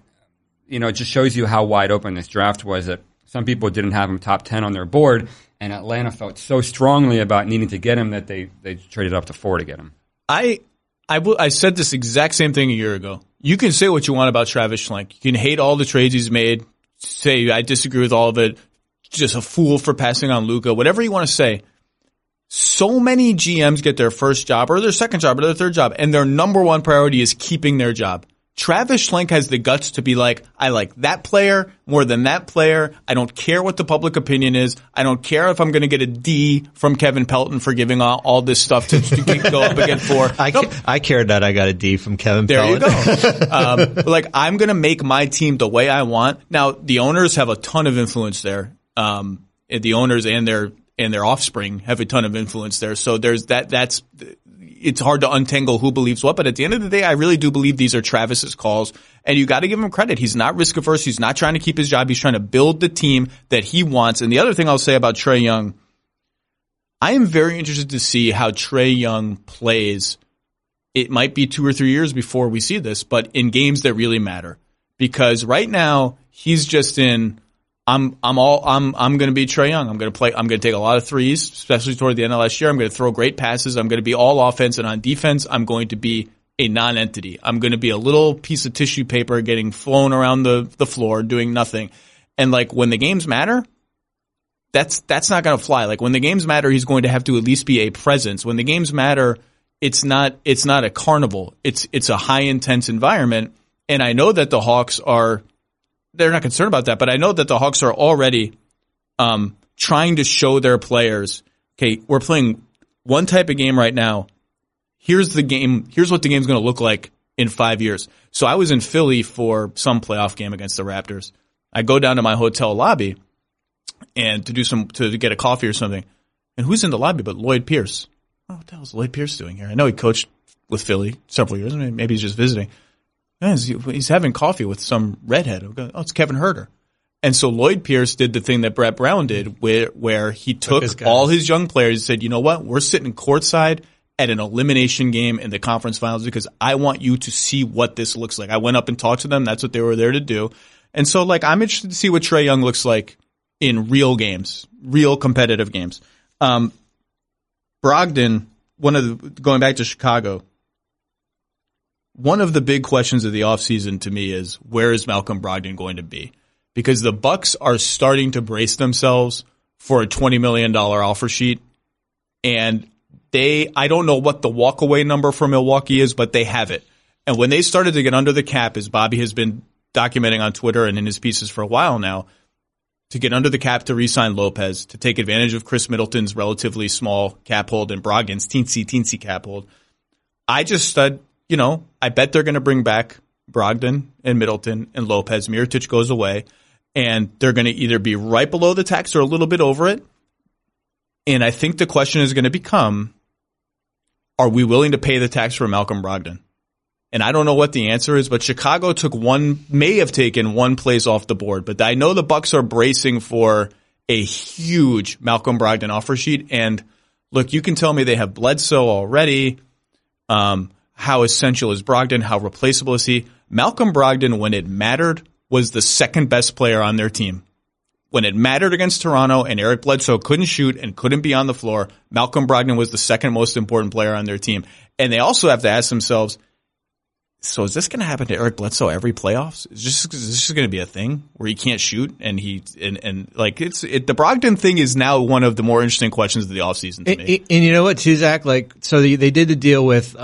it just shows you how wide open this draft was, that some people didn't have him top 10 on their board. And Atlanta felt so strongly about needing to get him that they traded up to 4 to get him. I said this exact same thing a year ago. You can say what you want about Travis Schlenk. You can hate all the trades he's made, say I disagree with all of it, just a fool for passing on Luka, whatever you want to say. So many GMs get their first job or their second job or their third job, and their number one priority is keeping their job. Travis Schlenk has the guts to be like, I like that player more than that player. I don't care what the public opinion is. I don't care if I'm going to get a D from Kevin Pelton for giving all this stuff to go up against 4. I cared that I got a D from Kevin Pelton. There you go. I'm going to make my team the way I want. Now, the owners have a ton of influence there. The owners and their offspring have a ton of influence there. So there's that's it's hard to untangle who believes what, but at the end of the day, I really do believe these are Travis's calls, and you got to give him credit. He's not risk averse. He's not trying to keep his job. He's trying to build the team that he wants. And the other thing I'll say about Trae Young, I am very interested to see how Trae Young plays. It might be 2 or 3 years before we see this, but in games that really matter, because right now he's just in. I'm going to be Trae Young. I'm going to take a lot of threes, especially toward the end of last year. I'm going to throw great passes. I'm going to be all offense, and on defense, I'm going to be a non-entity. I'm going to be a little piece of tissue paper getting flown around the floor, doing nothing. And when the games matter, that's not going to fly. When the games matter, he's going to have to at least be a presence. When the games matter, it's not a carnival. It's a high intense environment. And I know that the Hawks they're not concerned about that, but I know that the Hawks are already trying to show their players, okay, we're playing one type of game right now. Here's the game. Here's what the game's going to look like in 5 years. So I was in Philly for some playoff game against the Raptors. I go down to my hotel lobby and to get a coffee or something. And who's in the lobby but Lloyd Pierce? Oh, what the hell is Lloyd Pierce doing here? I know he coached with Philly several years. Maybe he's just visiting. He's having coffee with some redhead. Oh, it's Kevin Huerter. And so Lloyd Pierce did the thing that Brett Brown did where he took all his young players and said, you know what? We're sitting courtside at an elimination game in the conference finals because I want you to see what this looks like. I went up and talked to them. That's what they were there to do. And so I'm interested to see what Trae Young looks like in real games, real competitive games. Brogdon, going back to Chicago, one of the big questions of the offseason to me is, where is Malcolm Brogdon going to be? Because the Bucks are starting to brace themselves for a $20 million offer sheet. And I don't know what the walkaway number for Milwaukee is, but they have it. And when they started to get under the cap, as Bobby has been documenting on Twitter and in his pieces for a while now, to get under the cap to re-sign Lopez, to take advantage of Chris Middleton's relatively small cap hold and Brogdon's teensy cap hold, I just said, I bet they're going to bring back Brogdon and Middleton and Lopez. Mirotic goes away, and they're going to either be right below the tax or a little bit over it. And I think the question is going to become, are we willing to pay the tax for Malcolm Brogdon? And I don't know what the answer is, but Chicago may have taken one place off the board. But I know the Bucks are bracing for a huge Malcolm Brogdon offer sheet. And look, you can tell me they have Bledsoe already. How essential is Brogdon? How replaceable is he? Malcolm Brogdon, when it mattered, was the second best player on their team. when it mattered against Toronto and Eric Bledsoe couldn't shoot and couldn't be on the floor, Malcolm Brogdon was the second most important player on their team. And they also have to ask themselves, so is this going to happen to Eric Bledsoe every playoffs? Is this going to be a thing where he can't shoot and the Brogdon thing is now one of the more interesting questions of the offseason to me. And you know what, too, Zach? So they did the deal with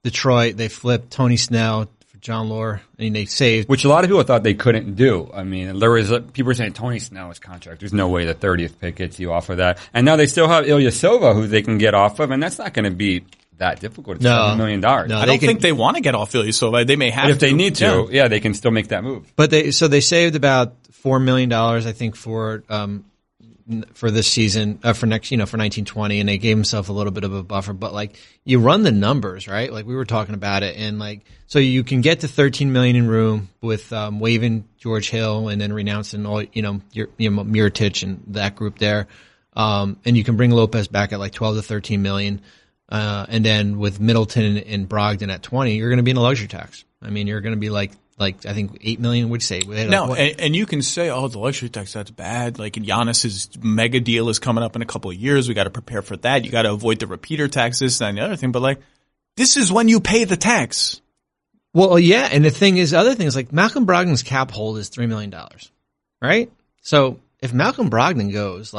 Detroit. They flipped Tony Snell for John Lowe, and they saved. Which a lot of people thought they couldn't do. I mean, there was people were saying Tony Snell's contract. There's no way the 30th pick gets you off of that. And now they still have Ilyasova, who they can get off of, and that's not going to be that difficult. It's $7 million. No, I don't think they want to get off Ilyasova. They may have to. If they need to, yeah, they can still make that move. But they saved about $4 million, I think, for this season, for next, for 1920, and they gave themselves a little bit of a buffer. But you run the numbers, right? Like we were talking about it, and so you can get to $13 million in room with waiving George Hill and then renouncing all, Mirotic and that group there, and you can bring Lopez back at 12 to 13 million. And then with Middleton and Brogdon at 20, you're going to be in a luxury tax. I mean, you're going to be I think 8 million would say. No, and you can say, the luxury tax, that's bad. And Giannis's mega deal is coming up in a couple of years. We got to prepare for that. You got to avoid the repeater taxes and the other thing. But this is when you pay the tax. Well, yeah. And the thing is, other things Malcolm Brogdon's cap hold is $3 million, right? So if Malcolm Brogdon goes,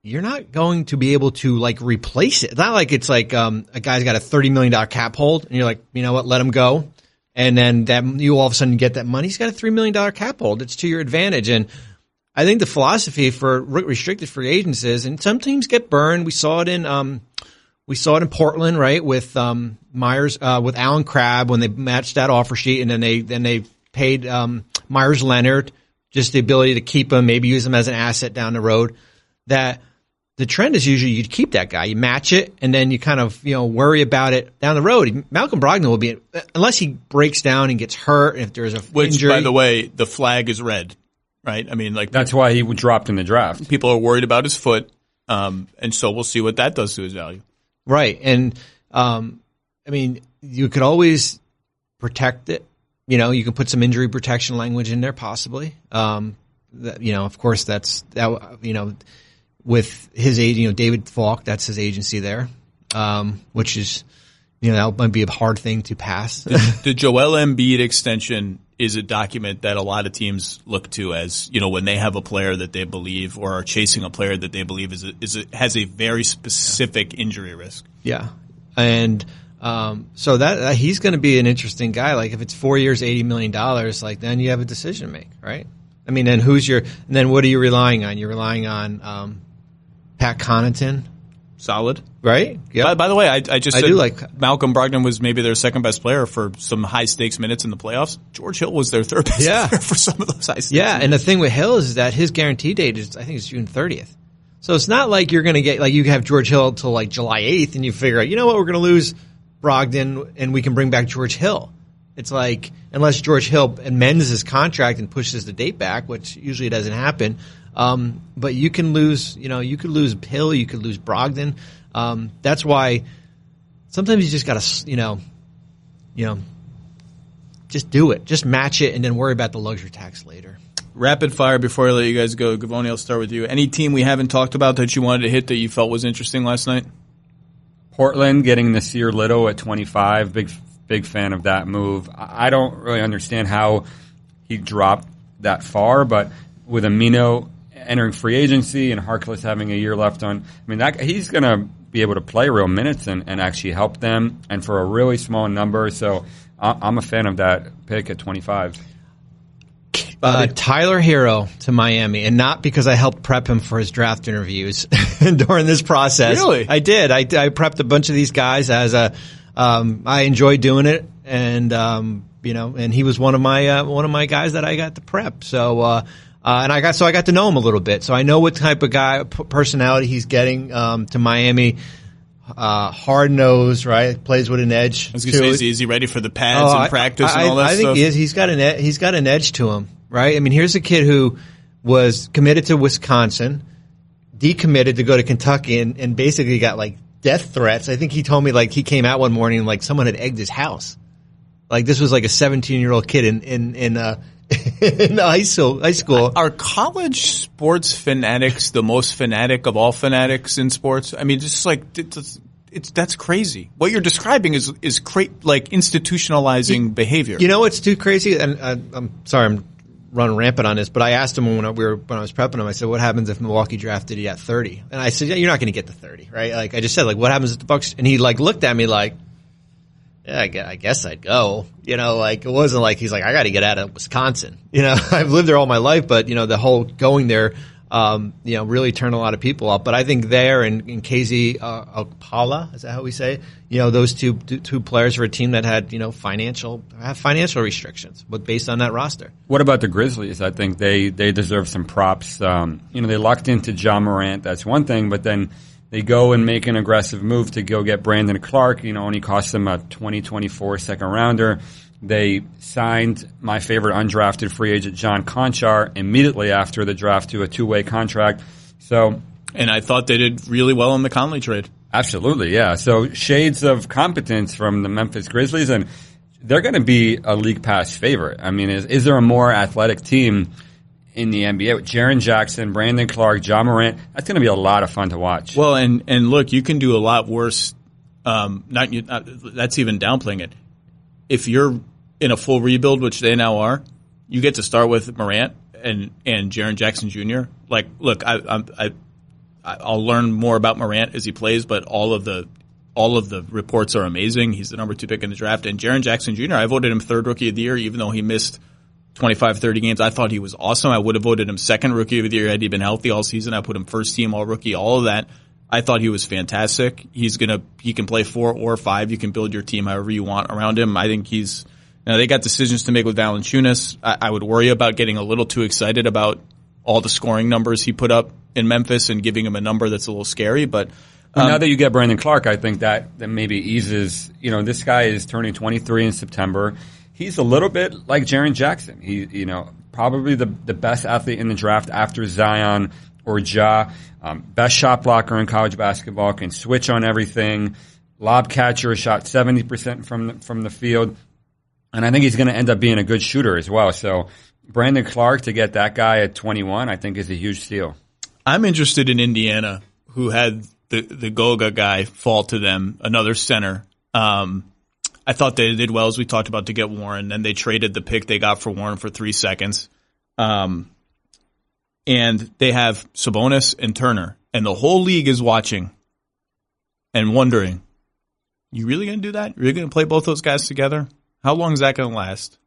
you're not going to be able to replace it. It's not it's a guy's got a $30 million cap hold and you're you know what, let him go. And then you all of a sudden get that money. He's got a $3 million cap hold. It's to your advantage. And I think the philosophy for restricted free agents is, and some teams get burned. We saw it in Portland, right? With, Myers, with Alan Crabb when they matched that offer sheet and then they paid, Myers Leonard just the ability to keep him, maybe use him as an asset down the road. That the trend is usually you keep that guy, you match it, and then you kind of worry about it down the road. Malcolm Brogdon will be, unless he breaks down and gets hurt, if there's a injury. By the way, the flag is red, right? I mean, that's why he dropped in the draft. People are worried about his foot, and so we'll see what that does to his value. Right, and I mean, you could always protect it. You can put some injury protection language in there, possibly. Of course, that's that. With his age, David Falk, that's his agency there, which is, that might be a hard thing to pass. The Joel Embiid extension is a document that a lot of teams look to as, when they have a player that they believe or are chasing a player that they believe has a very specific injury risk. Yeah. And, so that he's going to be an interesting guy. If it's 4 years, $80 million, then you have a decision to make, right? I mean, then then what are you relying on? You're relying on, Pat Connaughton. Solid. Right? Yep. By the way, I just said do Malcolm Brogdon was maybe their second best player for some high stakes minutes in the playoffs. George Hill was their third best player for some of those high stakes. Yeah, and the thing with Hill is that his guarantee date is, I think it's June 30th. So it's not like you're going to get, you have George Hill until July 8th and you figure out, we're going to lose Brogdon and we can bring back George Hill. It's unless George Hill amends his contract and pushes the date back, which usually doesn't happen. But you can lose, you could lose Hill, you could lose Brogdon. That's why sometimes you just got to, just do it. Just match it and then worry about the luxury tax later. Rapid fire before I let you guys go. Givony, I'll start with you. Any team we haven't talked about that you wanted to hit that you felt was interesting last night? Portland getting Nasir Little at 25. Big fan of that move. I don't really understand how he dropped that far, but with Amino entering free agency and Harkless having a year left on, he's going to be able to play real minutes and actually help them, and for a really small number. So I'm a fan of that pick at 25. Tyler Hero to Miami, and not because I helped prep him for his draft interviews during this process. Really? I did. I prepped a bunch of these guys as I enjoyed doing it, and and he was one of my guys that I got to prep. So and I got to know him a little bit, so I know what type of personality he's getting to Miami. Hard nosed, right? Plays with an edge. I was going to say, is he ready for the pads and practice and all that stuff? I think he is. He's got an edge to him, right? I mean, here's a kid who was committed to Wisconsin, decommitted to go to Kentucky, and basically got death threats. I think he told me he came out one morning and someone had egged his house. This was a 17-year-old kid in in high school. Are college sports fanatics the most fanatic of all fanatics in sports? I mean, just like that's crazy. What you're describing is like institutionalizing behavior. You know what's too crazy? And I'm sorry, I'm running rampant on this, but I asked him when I was prepping him. I said, "What happens if Milwaukee drafted you at 30?" And I said, "Yeah, you're not going to get to 30, right?" Like I just said, like, what happens if the Bucks? And he like looked at me like, "Yeah, I guess I'd go." You know, like it wasn't like he's like, "I got to get out of Wisconsin." You know, I've lived there all my life, but you know, the whole going there, you know, really turned a lot of people up. But I think there and KZ Okpala, is that how we say it? You know, those two players for a team that had, you know, financial restrictions, but based on that roster. What about the Grizzlies? I think they deserve some props. You know, they lucked into Ja Morant. That's one thing, but then they go and make an aggressive move to go get Brandon Clark. You know, only cost them a 2024 second rounder. They signed my favorite undrafted free agent, John Conchar, immediately after the draft to a two-way contract. And I thought they did really well in the Conley trade. Absolutely, yeah. So shades of competence from the Memphis Grizzlies, and they're going to be a league pass favorite. I mean, is there a more athletic team in the NBA with Jaren Jackson, Brandon Clark, Ja Morant? That's going to be a lot of fun to watch. Well, and look, you can do a lot worse. That's even downplaying it. If you're in a full rebuild, which they now are, you get to start with Morant and Jaren Jackson Jr. Like, look, I'll learn more about Morant as he plays, but all of the reports are amazing. He's the number 2 pick in the draft. And Jaren Jackson Jr., I voted him 3rd rookie of the year, even though he missed 25, 30 games. I thought he was awesome. I would have voted him 2nd rookie of the year had he been healthy all season. I put him 1st team all rookie, all of that. I thought he was fantastic. He can play 4 or 5. You can build your team however you want around him. I think they got decisions to make with Valanciunas. I would worry about getting a little too excited about all the scoring numbers he put up in Memphis and giving him a number that's a little scary. But now that you get Brandon Clark, I think that maybe eases. You know, this guy is turning 23 in September. He's a little bit like Jaren Jackson. He, you know, probably the best athlete in the draft after Zion or Ja. Best shot blocker in college basketball, can switch on everything. Lob catcher, shot 70% from the field. And I think he's going to end up being a good shooter as well. So Brandon Clark, to get that guy at 21, I think is a huge steal. I'm interested in Indiana, who had the Goga guy fall to them, another center. I thought they did well, as we talked about, to get Warren. Then they traded the pick they got for Warren for 3 seconds. And they have Sabonis and Turner. And the whole league is watching and wondering, you really going to do that? You're really going to play both those guys together? How long is that going to last?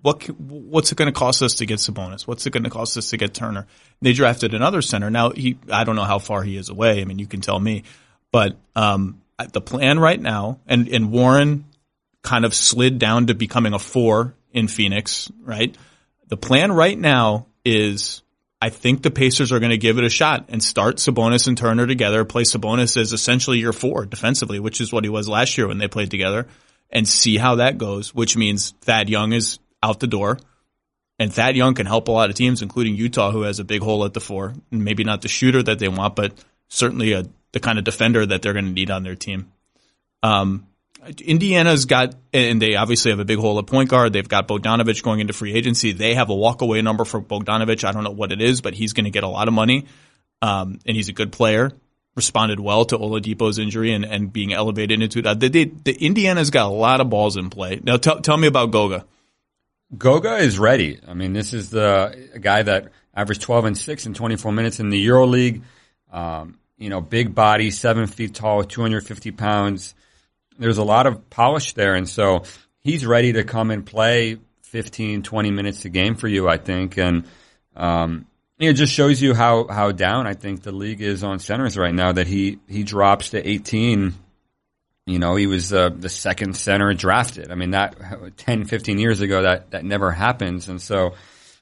What's it going to cost us to get Sabonis? What's it going to cost us to get Turner? They drafted another center. Now, I don't know how far he is away. I mean, you can tell me. But the plan right now, and Warren kind of slid down to becoming a 4 in Phoenix, right? The plan right now is, I think the Pacers are going to give it a shot and start Sabonis and Turner together, play Sabonis as essentially your 4 defensively, which is what he was last year when they played together, and see how that goes, which means Thad Young is out the door. And Thad Young can help a lot of teams, including Utah, who has a big hole at the 4. Maybe not the shooter that they want, but certainly the kind of defender that they're going to need on their team. Indiana's got, and they obviously have a big hole at point guard. They've got Bogdanovich going into free agency. They have a walkaway number for Bogdanovich. I don't know what it is, but he's going to get a lot of money. And he's a good player. Responded well to Oladipo's injury and being elevated into it. The Indiana's got a lot of balls in play. Now tell me about Goga. Goga is ready. I mean, this is a guy that averaged 12 and 6 in 24 minutes in the EuroLeague. You know, big body, 7 feet tall, 250 pounds. There's a lot of polish there, and so he's ready to come and play 15, 20 minutes a game for you, I think. And it just shows you how down I think the league is on centers right now, that he drops to 18. You know, he was the second center drafted. I mean, that 10, 15 years ago, that never happens. And so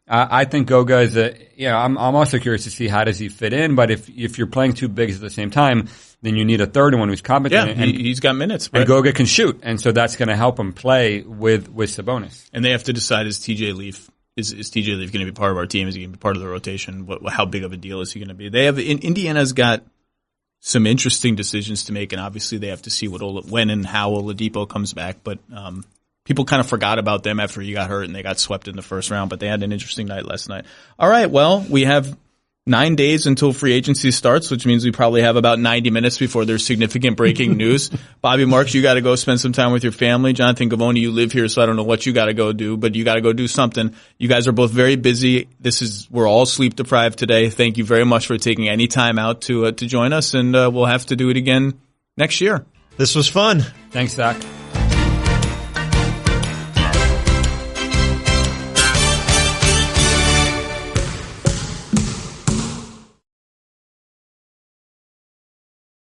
I think Goga is I'm also curious to see how does he fit in. But if you're playing 2 bigs at the same time, then you need a third one who's competent. Yeah, he's got minutes. And Goga can shoot. And so that's going to help him play with Sabonis. And they have to decide, is TJ Leaf going to be part of our team? Is he going to be part of the rotation? How big of a deal is he going to be? Indiana's got some interesting decisions to make, and obviously they have to see when and how Oladipo comes back. But people kind of forgot about them after he got hurt and they got swept in the first round, but they had an interesting night last night. All right, well, we have 9 days until free agency starts, which means we probably have about 90 minutes before there's significant breaking news. Bobby Marks, you got to go spend some time with your family. Jonathan Givony, you live here, so I don't know what you got to go do, but you got to go do something. You guys are both very busy. We're all sleep deprived today. Thank you very much for taking any time out to join us, and we'll have to do it again next year. This was fun. Thanks, Zach.